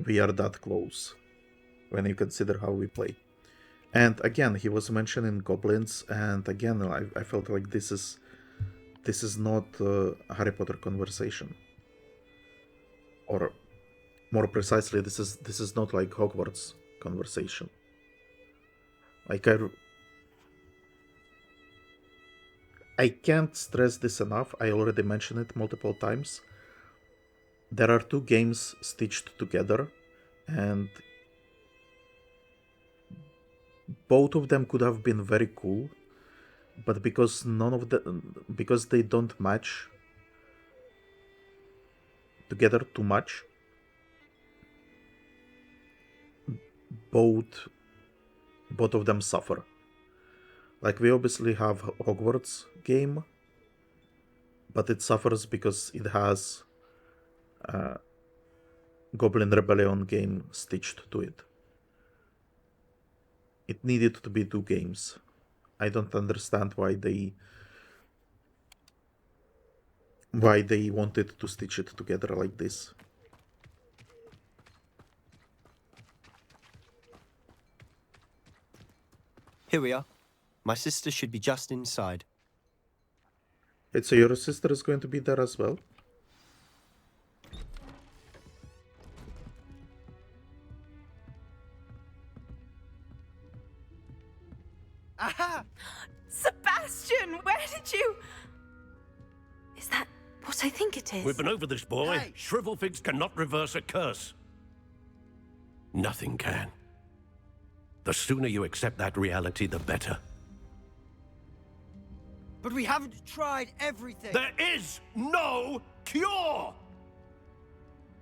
we are that close when you consider how we play. And again, he was mentioning goblins, and again, I felt like this is not a Harry Potter conversation, or more precisely, this is not like Hogwarts conversation. Like I can't stress this enough. I already mentioned it multiple times. There are two games stitched together, and both of them could have been very cool, but because because they don't match together too much, both of them suffer. Like, we obviously have Hogwarts game, but it suffers because it has Goblin Rebellion game stitched to it. It needed to be two games. I don't understand why they wanted to stitch it together like this. Here we are. My sister should be just inside. Wait, so your sister is going to be there as well? Aha! Sebastian, where did you... Is that what I think it is? We've been over this, boy. Hey. Shrivelfigs cannot reverse a curse. Nothing can. The sooner you accept that reality, the better. But we haven't tried everything. There is no cure!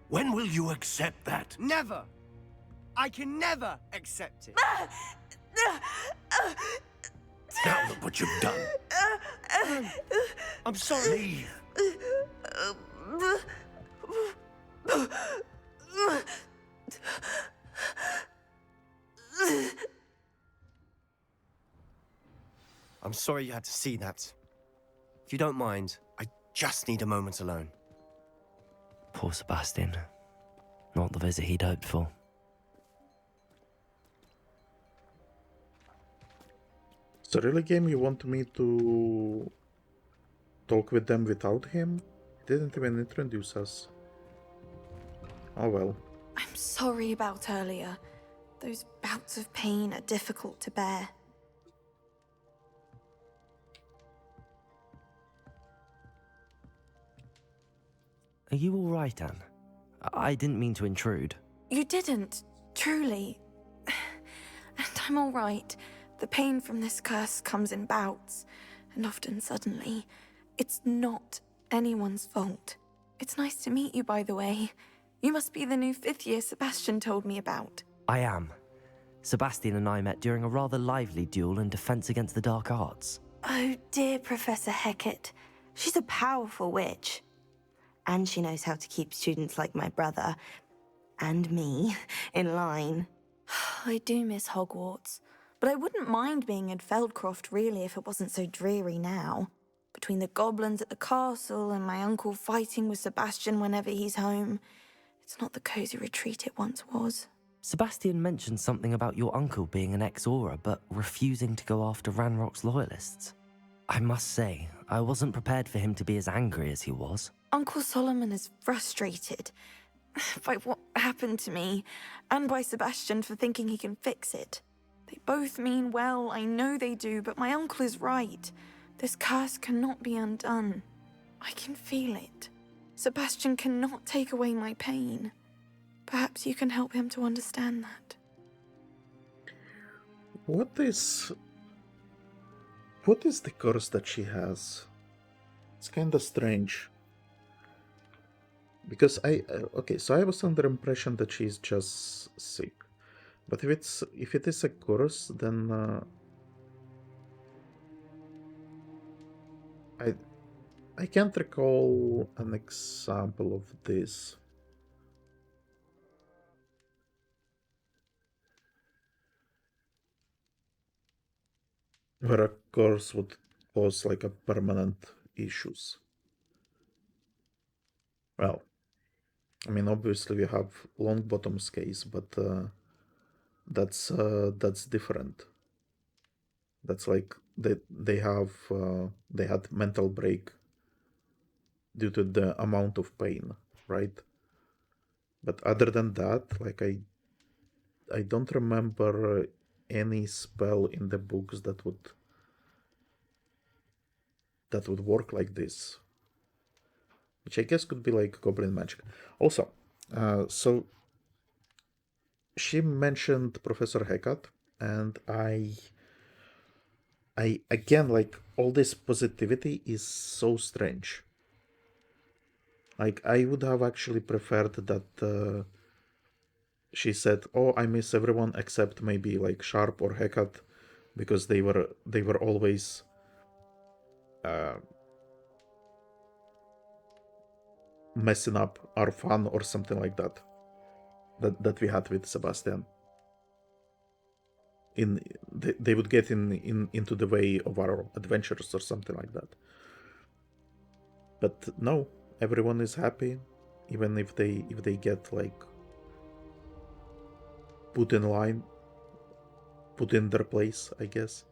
When will you accept that? Never. I can never accept it. Now look what you've done. I'm sorry. Leave. I'm sorry you had to see that. If you don't mind, I just need a moment alone. Poor Sebastian. Not the visit he'd hoped for. So really, game, you want me to talk with them without him? He didn't even introduce us. Oh well. I'm sorry about earlier. Those bouts of pain are difficult to bear. Are you all right, Anne? I didn't mean to intrude. You didn't, truly. And I'm all right. The pain from this curse comes in bouts, and often suddenly. It's not anyone's fault. It's nice to meet you, by the way. You must be the new 5th year Sebastian told me about. I am. Sebastian and I met during a rather lively duel in Defense Against the Dark Arts. Oh, dear Professor Hecat. She's a powerful witch. And she knows how to keep students like my brother, and me, in line. I do miss Hogwarts, but I wouldn't mind being in Feldcroft, really, if it wasn't so dreary now. Between the goblins at the castle and my uncle fighting with Sebastian whenever he's home, it's not the cozy retreat it once was. Sebastian mentioned something about your uncle being an ex-Auror, but refusing to go after Ranrock's loyalists. I must say, I wasn't prepared for him to be as angry as he was. Uncle Solomon is frustrated by what happened to me, and by Sebastian for thinking he can fix it. They both mean well, I know they do, but my uncle is right. This curse cannot be undone. I can feel it. Sebastian cannot take away my pain. Perhaps you can help him to understand that. What is the curse that she has? It's kind of strange. Because okay, so I was under the impression that she's just sick. But if it is a curse, then I can't recall an example of this. Where a curse would cause like a permanent issues. Well, I mean, obviously we have Longbottom's case, but that's different. That's like they had mental break due to the amount of pain, right? But other than that, like I don't remember any spell in the books that would work like this, which I guess could be like goblin magic. Also, so she mentioned Professor Hecat, and I again, like, all this positivity is so strange. Like, I would have actually preferred that she said, "Oh, I miss everyone except maybe like Sharp or Hecat, because they were always messing up our fun," or something like that. That we had with Sebastian. They would get into the way of our adventures or something like that. But no, everyone is happy, even if they get like put in line, put in their place, I guess.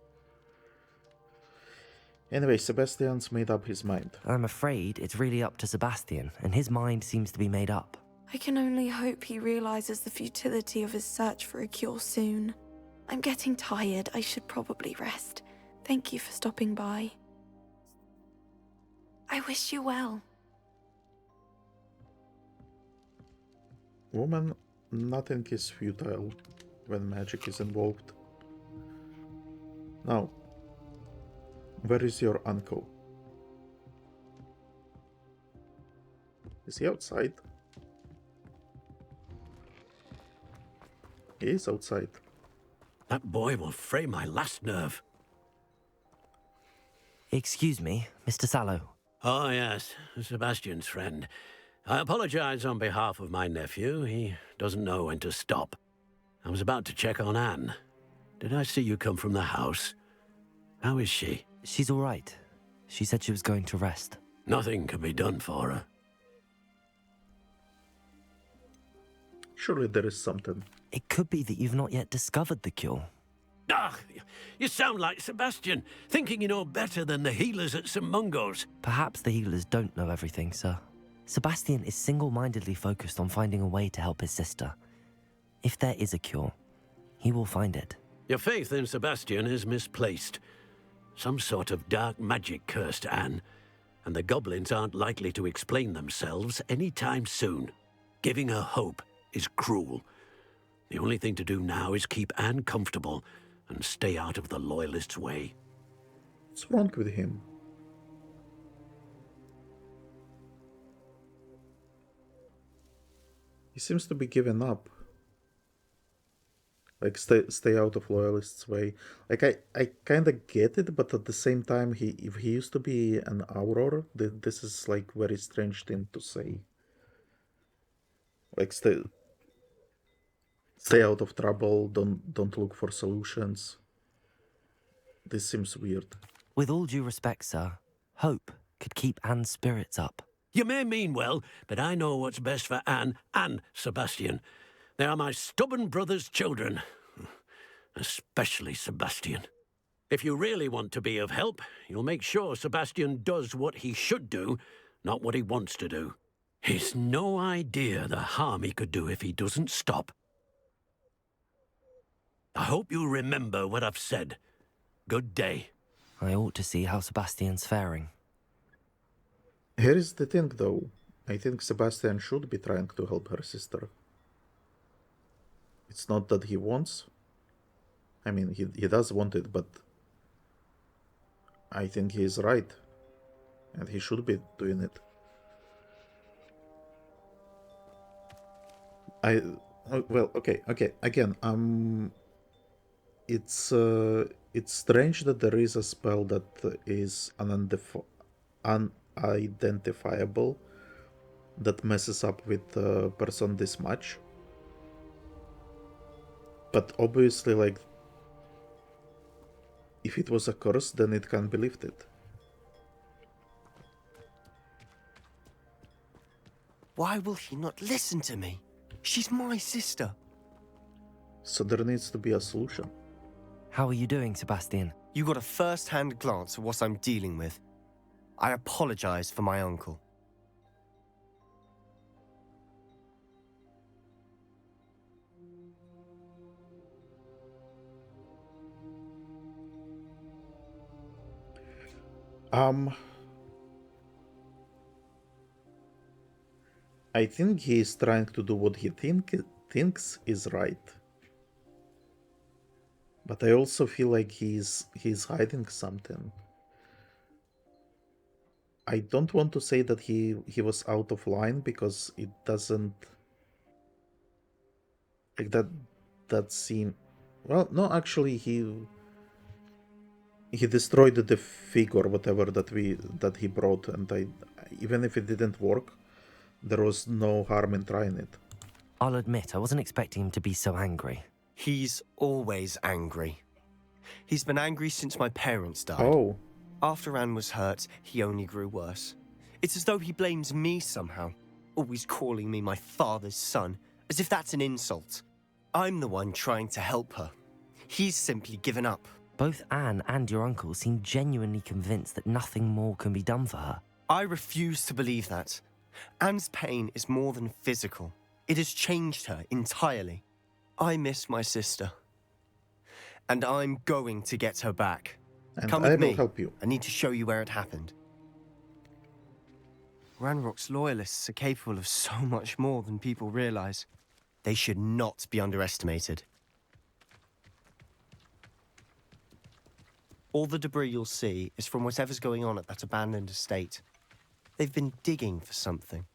Anyway, Sebastian's made up his mind. I'm afraid it's really up to Sebastian, and his mind seems to be made up. I can only hope he realizes the futility of his search for a cure soon. I'm getting tired. I should probably rest. Thank you for stopping by. I wish you well. Woman, nothing is futile when magic is involved. Now, where is your uncle? Is he outside? He is outside. That boy will fray my last nerve. Excuse me, Mr. Sallow. Oh, yes, Sebastian's friend. I apologize on behalf of my nephew. He doesn't know when to stop. I was about to check on Anne. Did I see you come from the house? How is she? She's all right. She said she was going to rest. Nothing can be done for her. Surely there is something. It could be that you've not yet discovered the cure. Ah, you sound like Sebastian, thinking you know better than the healers at St. Mungo's. Perhaps the healers don't know everything, sir. Sebastian is single-mindedly focused on finding a way to help his sister. If there is a cure, he will find it. Your faith in Sebastian is misplaced. Some sort of dark magic cursed Anne, and the goblins aren't likely to explain themselves anytime soon. Giving her hope is cruel. The only thing to do now is keep Anne comfortable and stay out of the Loyalists' way. What's wrong with him? He seems to be giving up. Like, stay out of Loyalists' way. Like, I kind of get it, but at the same time, if he used to be an Auror, this is like very strange thing to say. Like, stay out of trouble. Don't look for solutions. This seems weird. With all due respect, sir, hope could keep Anne's spirits up. You may mean well, but I know what's best for Anne and Sebastian. They are my stubborn brother's children. Especially Sebastian. If you really want to be of help, you'll make sure Sebastian does what he should do, not what he wants to do. He's no idea the harm he could do if he doesn't stop. I hope you remember what I've said. Good day. I ought to see how Sebastian's faring. Here is the thing, though. I think Sebastian should be trying to help her sister. It's not that he wants. I mean, he does want it, but I think he is right. And he should be doing it. Well, okay. Again, it's strange that there is a spell that is identifiable that messes up with the person this much. But obviously, like, if it was a curse, then it can be lifted. Why will he not listen to me? She's my sister. So there needs to be a solution. How are you doing, Sebastian? You got a first-hand glance at what I'm dealing with. I apologize for my uncle. I think he is trying to do what he thinks is right. But I also feel like he's hiding something. I don't want to say that he was out of line, because it doesn't, like, that scene. Well, no, actually he destroyed the fig or whatever that he brought, and even if it didn't work, there was no harm in trying it. I'll admit, I wasn't expecting him to be so angry. He's always angry. He's been angry since my parents died. Oh. After Anne was hurt, he only grew worse. It's as though he blames me somehow, always calling me my father's son, as if that's an insult. I'm the one trying to help her. He's simply given up. Both Anne and your uncle seem genuinely convinced that nothing more can be done for her. I refuse to believe that. Anne's pain is more than physical. It has changed her entirely. I miss my sister. And I'm going to get her back. And Come I with will me. help you. I need to show you where it happened. Ranrock's loyalists are capable of so much more than people realize. They should not be underestimated. All the debris you'll see is from whatever's going on at that abandoned estate. They've been digging for something.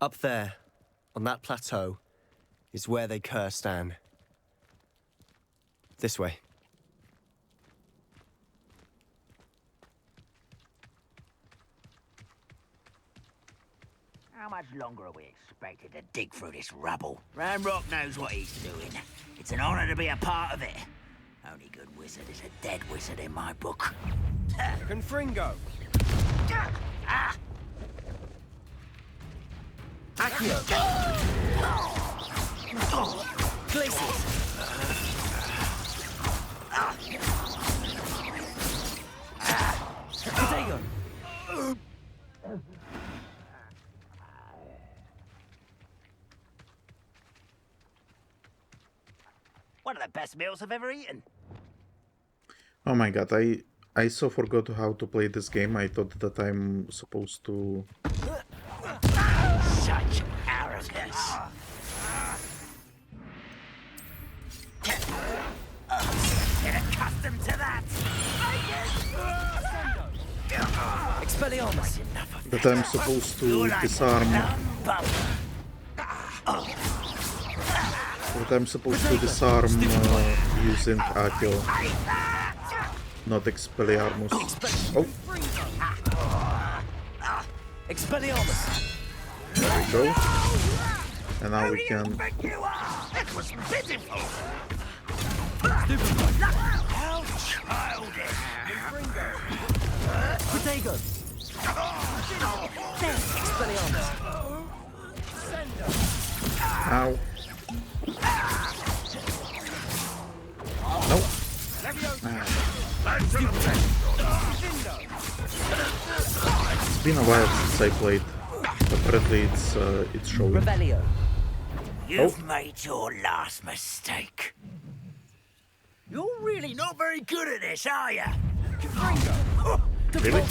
Up there, on that plateau, is where they cursed Anne. This way. How much longer are we expected to dig through this rubble? Ranrock knows what he's doing. It's an honor to be a part of it. Only good wizard is a dead wizard in my book. Confringo! Ah! Accio! Glacius! Potato! One of the best meals I've ever eaten. Oh my god, I so forgot how to play this game. I thought that I'm supposed to... Such arrogance. Get accustomed to that. Expelliarmus! That I'm supposed to disarm... That I'm supposed to disarm using Accio, not Expelliarmus. Oh! Expelliarmus! There we go. And now we can... That was pitiful. How childish. Potato! Expelliarmus! Ow. No. It's been a while since I played. Apparently it's showing. Rebellio. You've made your last mistake. You're really not very good at this, are you? Really?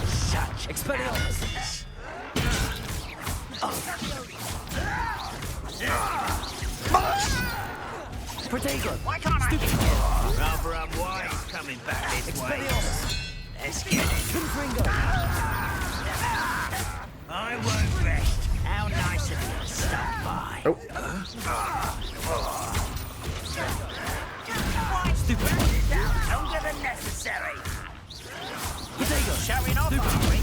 Such Expelliarmus! Potato! Why can't I? Rather unwise coming back this way. Let's get it. Confringo! I won't rest. How nice of you to stop by. Oh, Stupid. Longer than necessary. Showing off, are we?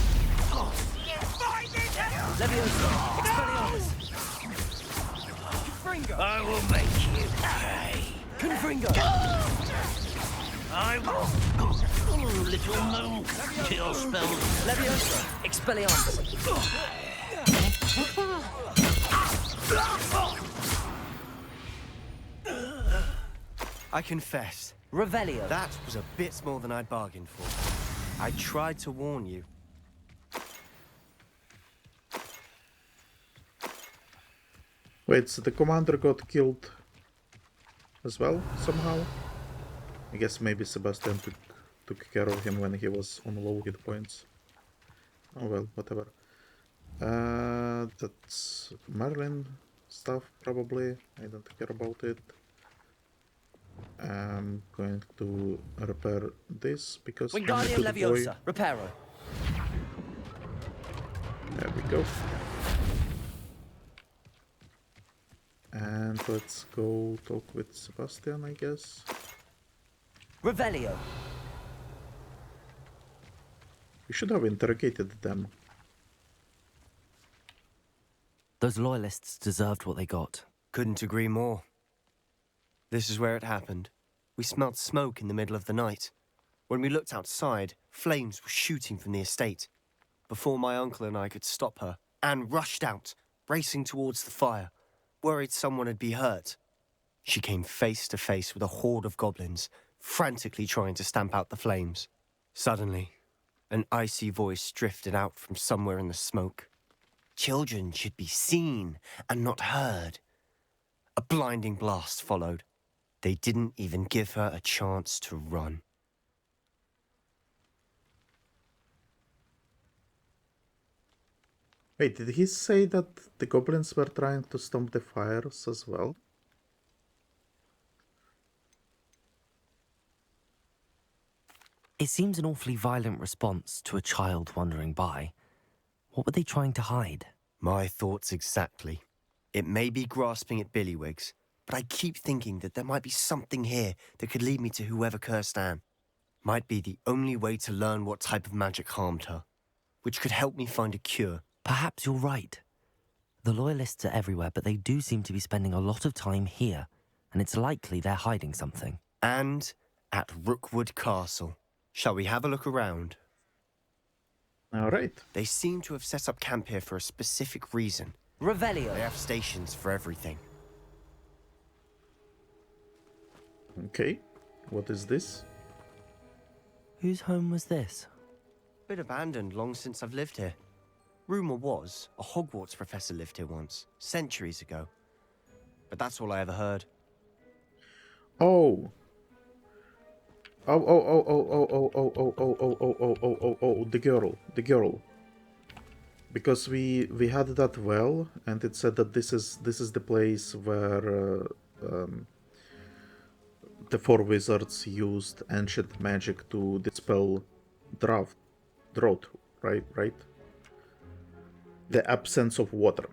Leviosa! Expelliarmus! I will make you pay. Confringo! I will. Oh, little monk. Kill spells. Leviosa! Expelliarmus! I confess, Revelio! that was a bit more than I'd bargained for. I tried to warn you. wait, so the commander got killed as well, somehow? I guess maybe Sebastian took care of him when he was on low hit points. Oh well, whatever. That's Merlin stuff, probably. I don't care about it. I'm going to repair this because I'm a Wingardium good boy. Leviosa! Reparo! There we go. And let's go talk with Sebastian, I guess. Revelio! We should have interrogated them. Those loyalists deserved what they got. Couldn't agree more. This is where it happened. We smelled smoke in the middle of the night. When we looked outside, flames were shooting from the estate. Before my uncle and I could stop her, Anne rushed out, racing towards the fire, worried someone had been hurt. She came face to face with a horde of goblins, frantically trying to stamp out the flames. Suddenly, an icy voice drifted out from somewhere in the smoke. Children should be seen and not heard. A blinding blast followed. They didn't even give her a chance to run. Wait, did he say that the goblins were trying to stomp the fires as well? It seems an awfully violent response to a child wandering by. What were they trying to hide? My thoughts exactly. It may be grasping at Billywigs, but I keep thinking that there might be something here that could lead me to whoever cursed Anne. Might be the only way to learn what type of magic harmed her, which could help me find a cure. Perhaps you're right. The loyalists are everywhere, but they do seem to be spending a lot of time here, and it's likely they're hiding something. And at Rookwood Castle. Shall we have a look around? Alright. They seem to have set up camp here for a specific reason. Revelio! They have stations for everything. Okay. What is this? Whose home was this? Been abandoned long since I've lived here. Rumour was a Hogwarts professor lived here once, centuries ago. But that's all I ever heard. Oh. Oh, the girl. Because we had that well, and it said that this is the place where the four wizards used ancient magic to dispel drought, right? The absence of water.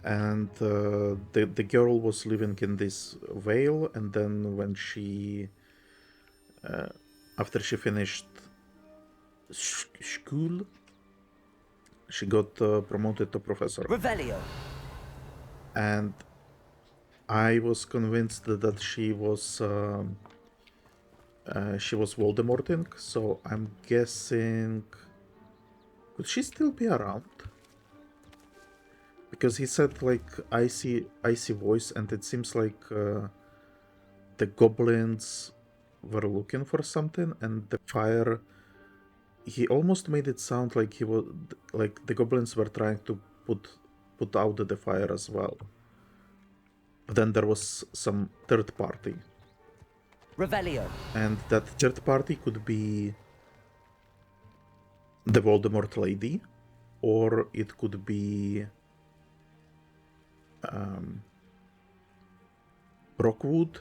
And the girl was living in this vale, and then when she after she finished school, she got promoted to professor. Revelio! And I was convinced that she was Voldemorting, so I'm guessing, could she still be around? Because he said like icy voice, and it seems like the goblins were looking for something, and the fire, he almost made it sound like he was like the goblins were trying to put out the fire as well. But then there was some third party. Revelio! And that third party could be the Voldemort lady, or it could be Rockwood.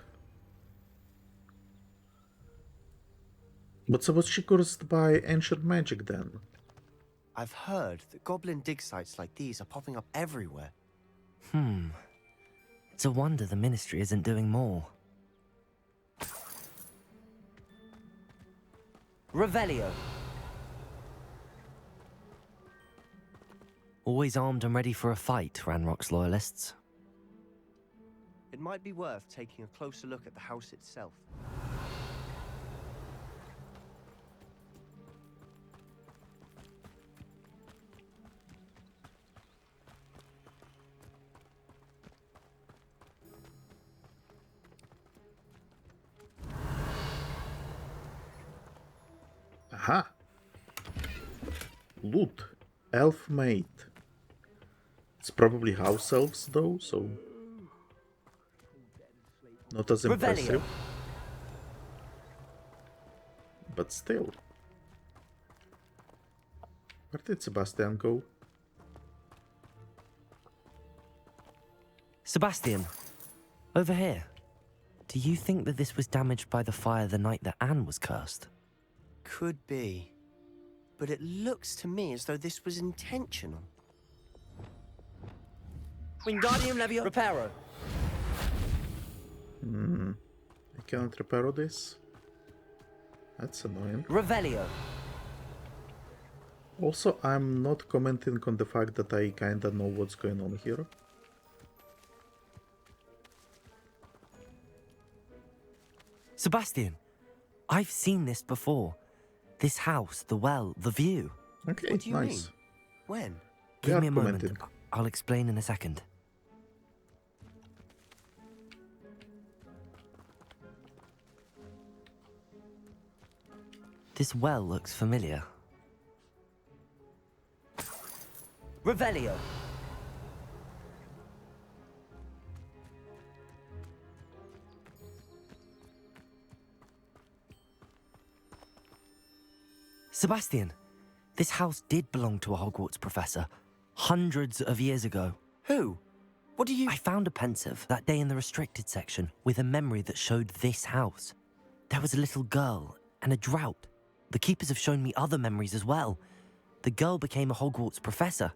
But so was she cursed by ancient magic then? I've heard that goblin dig sites like these are popping up everywhere. It's a wonder the Ministry isn't doing more. Revelio. Always armed and ready for a fight, Ranrock's loyalists. It might be worth taking a closer look at the house itself. Aha! Loot. Elf made. It's probably house elves though, so not as impressive. But still. Where did Sebastian go? Sebastian, over here. Do you think that this was damaged by the fire the night that Anne was cursed? Could be. But it looks to me as though this was intentional. Wingardium Leviosa Reparo. I cannot repair this. That's annoying. Revelio. Also, I'm not commenting on the fact that I kinda know what's going on here. Sebastian, I've seen this before. This house, the well, the view. Okay, What do you nice. mean? When? Give me a moment. commenting. I'll explain in a second. This well looks familiar. Revelio. Sebastian, this house did belong to a Hogwarts professor hundreds of years ago. Who? What do you... I found a pensive that day in the restricted section with a memory that showed this house. There was a little girl and a drought. The keepers have shown me other memories as well. The girl became a Hogwarts professor.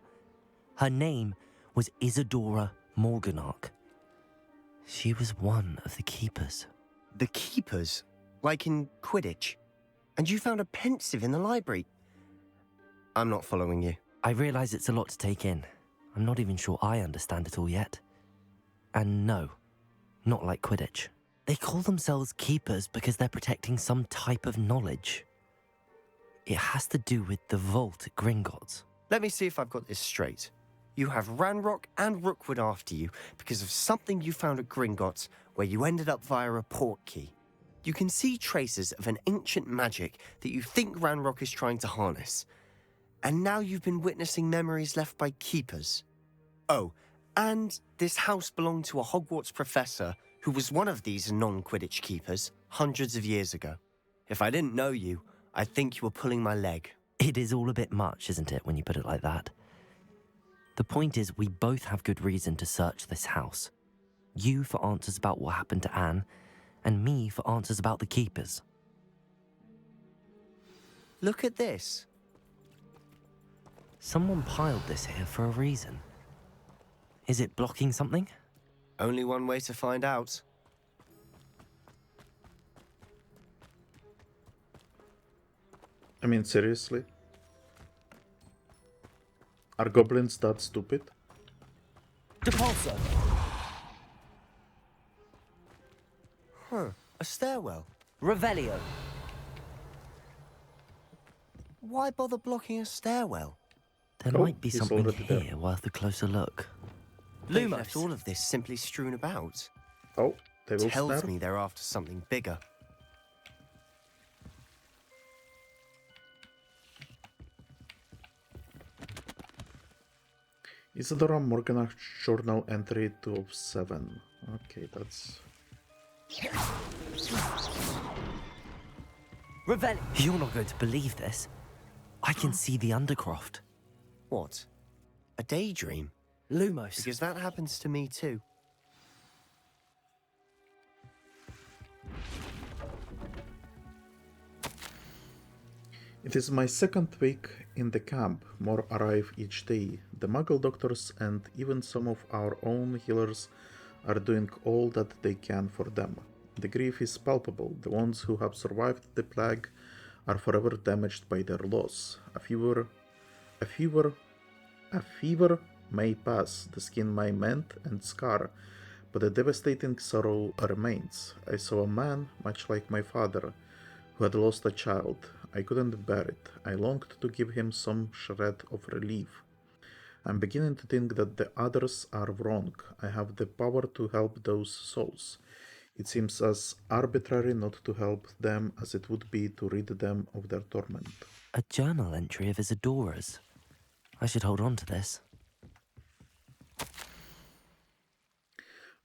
Her name was Isidora Morganach. She was one of the keepers. The keepers? Like in Quidditch? And you found a pensive in the library? I'm not following you. I realize it's a lot to take in. I'm not even sure I understand it all yet. And no, not like Quidditch. They call themselves keepers because they're protecting some type of knowledge. It has to do with the vault at Gringotts. Let me see if I've got this straight. You have Ranrock and Rookwood after you because of something you found at Gringotts where you ended up via a port key. You can see traces of an ancient magic that you think Ranrock is trying to harness. And now you've been witnessing memories left by keepers. Oh, and this house belonged to a Hogwarts professor who was one of these non-Quidditch keepers hundreds of years ago. If I didn't know you, I'd think you were pulling my leg. It is all a bit much, isn't it, when you put it like that? The point is, we both have good reason to search this house. You for answers about what happened to Anne, and me for answers about the keepers. Look at this. Someone piled this here for a reason. Is it blocking something? Only one way to find out. I mean, seriously? Are goblins that stupid? Depulso! Huh, a stairwell. Revelio! Why bother blocking a stairwell? There Oh, might be he's something already there. here worth a closer look. They've left all of this simply strewn about. Oh, they will Tells snare. me they're after something bigger. Isidora Morganach journal entry 2 of 7. Okay, that's... Revelio! You're not going to believe this. I can see the Undercroft. What? A daydream? Lumos. Because that happens to me too. It is my second week in the camp. More arrive each day. The Muggle doctors and even some of our own healers are doing all that they can for them. The grief is palpable. The ones who have survived the plague are forever damaged by their loss. A fever may pass, the skin may mend and scar, but a devastating sorrow remains. I saw a man, much like my father, who had lost a child. I couldn't bear it. I longed to give him some shred of relief. I'm beginning to think that the others are wrong. I have the power to help those souls. It seems as arbitrary not to help them as it would be to rid them of their torment. A journal entry of Isidora's. I should hold on to this.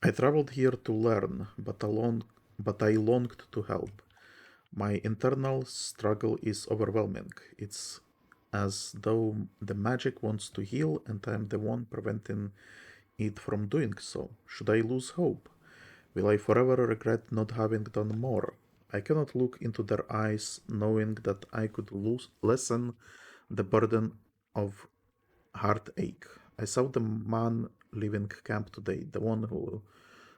I traveled here to learn, but I longed to help. My internal struggle is overwhelming. It's as though the magic wants to heal and I'm the one preventing it from doing so. Should I lose hope? Will I forever regret not having done more? I cannot look into their eyes knowing that I could lessen the burden of heartache. I saw the man leaving camp today, the one who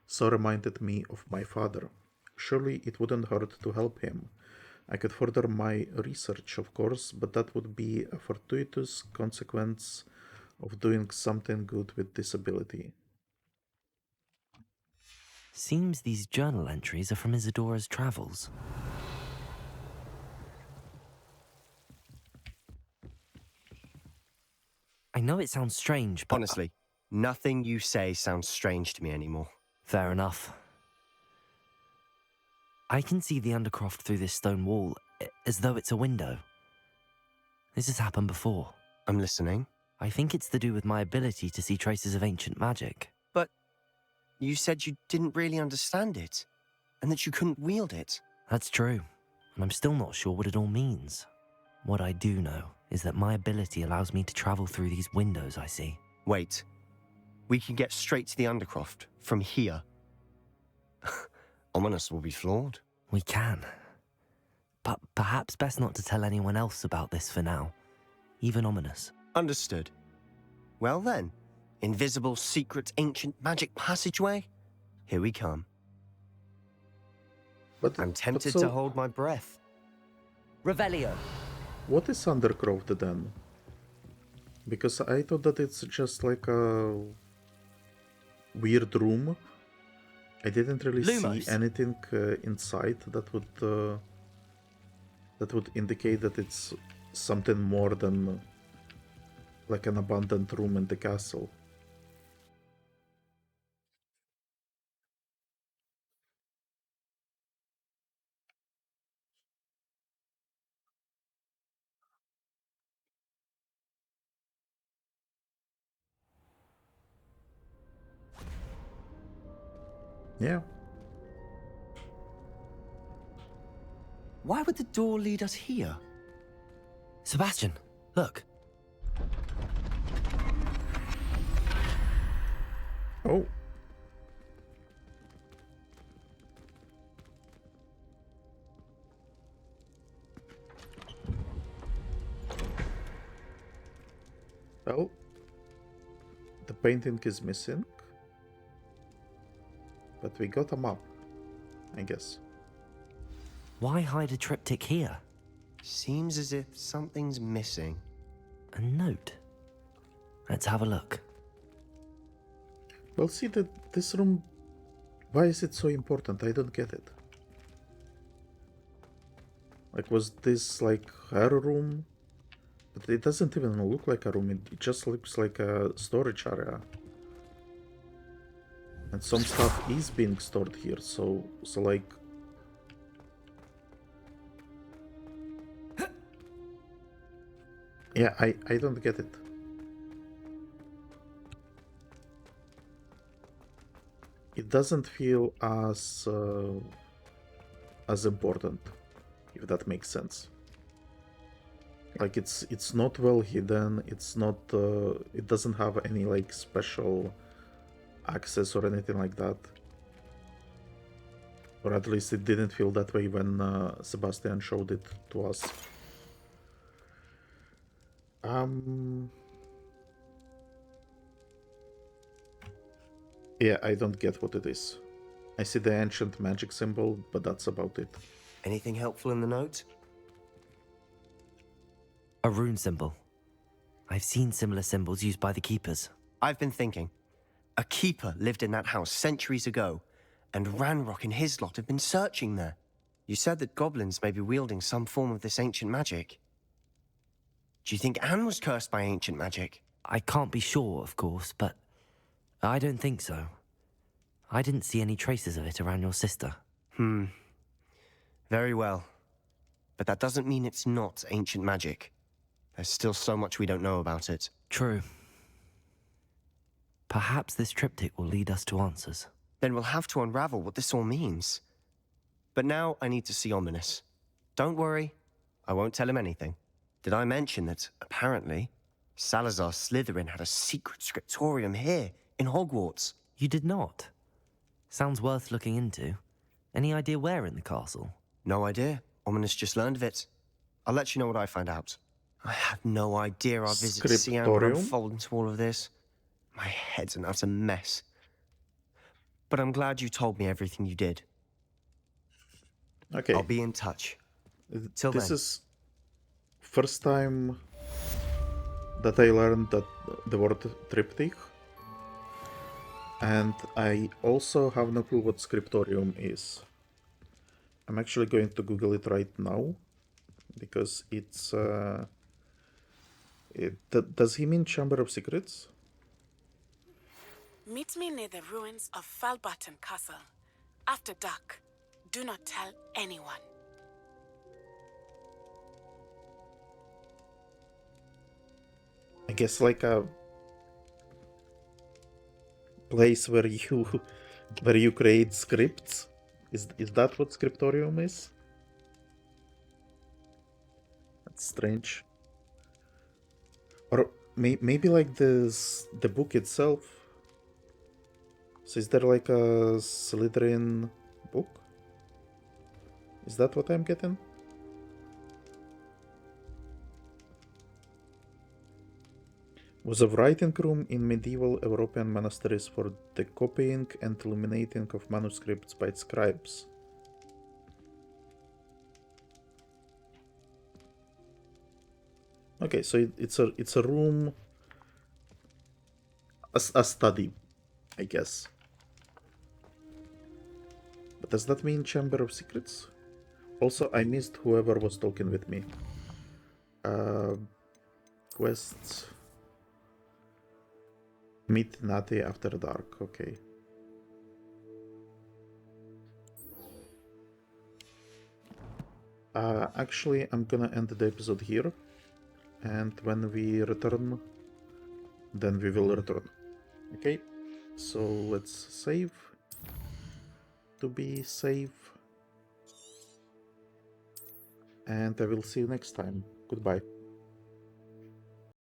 so reminded me of my father. Surely it wouldn't hurt to help him. I could further my research, of course, but that would be a fortuitous consequence of doing something good with disability. Seems these journal entries are from Isidora's travels. I know it sounds strange, but... Honestly, nothing you say sounds strange to me anymore. Fair enough. I can see the Undercroft through this stone wall, as though it's a window. This has happened before. I'm listening. I think it's to do with my ability to see traces of ancient magic. But you said you didn't really understand it, and that you couldn't wield it. That's true, and I'm still not sure what it all means. What I do know is that my ability allows me to travel through these windows I see. Wait. We can get straight to the Undercroft from here. Ominous will be floored. We can. But perhaps best not to tell anyone else about this for now. Even Ominous. Understood. Well then, invisible, secret, ancient magic passageway? Here we come. But I'm tempted but so, to hold my breath. Revelio. What is Undercroft then? Because I thought that it's just like a weird room. I didn't really Lumos. see anything inside that would indicate that it's something more than like an abandoned room in the castle. Yeah. Why would the door lead us here? Sebastian, look. Oh. Well, the painting is missing, but we got a map, I guess. Why hide a triptych here? Seems as if something's missing. A note. Let's have a look. Well, see that this room, why is it so important? I don't get it. Like, was this like her room? But it doesn't even look like a room, it just looks like a storage area. And some stuff is being stored here, so like... Yeah, I don't get it. It doesn't feel as important, if that makes sense. Like it's not well hidden. It's not. It doesn't have any like special access or anything like that. Or at least it didn't feel that way when Sebastian showed it to us. Yeah, I don't get what it is. I see the ancient magic symbol, but that's about it. Anything helpful in the note? A rune symbol. I've seen similar symbols used by the keepers. I've been thinking. A keeper lived in that house centuries ago, and Ranrock and his lot have been searching there. You said that goblins may be wielding some form of this ancient magic. Do you think Anne was cursed by ancient magic? I can't be sure, of course, but I don't think so. I didn't see any traces of it around your sister. Very well. But that doesn't mean it's not ancient magic. There's still so much we don't know about it. True. Perhaps this triptych will lead us to answers. Then we'll have to unravel what this all means. But now I need to see Ominous. Don't worry, I won't tell him anything. Did I mention that, apparently, Salazar Slytherin had a secret scriptorium here, in Hogwarts? You did not? Sounds worth looking into. Any idea where in the castle? No idea. Ominous just learned of it. I'll let you know what I find out. I had no idea our visit to Siam would Scriptorium? unfold into all of this. My head's an utter mess. But I'm glad you told me everything you did. Okay. I'll be in touch. Till this then. is first time that I learned that the word triptych. And I also have no clue what scriptorium is. I'm actually going to Google it right now, because it's... does he mean Chamber of Secrets? Meet me near the ruins of Falbaton Castle. After dark. Do not tell anyone. I guess like a place where you create scripts. Is that what scriptorium is? That's strange. Or maybe like the book itself. So is there like a Slytherin book? Is that what I'm getting? Was a writing room in medieval European monasteries for the copying and illuminating of manuscripts by scribes. Okay, so it's a room, a study, I guess. But does that mean Chamber of Secrets? Also, I missed whoever was talking with me. Quests. Meet Natty after dark, okay. Actually, I'm gonna end the episode here. And when we return, then we will return. Okay, so let's save. To be safe. And I will see you next time. Goodbye.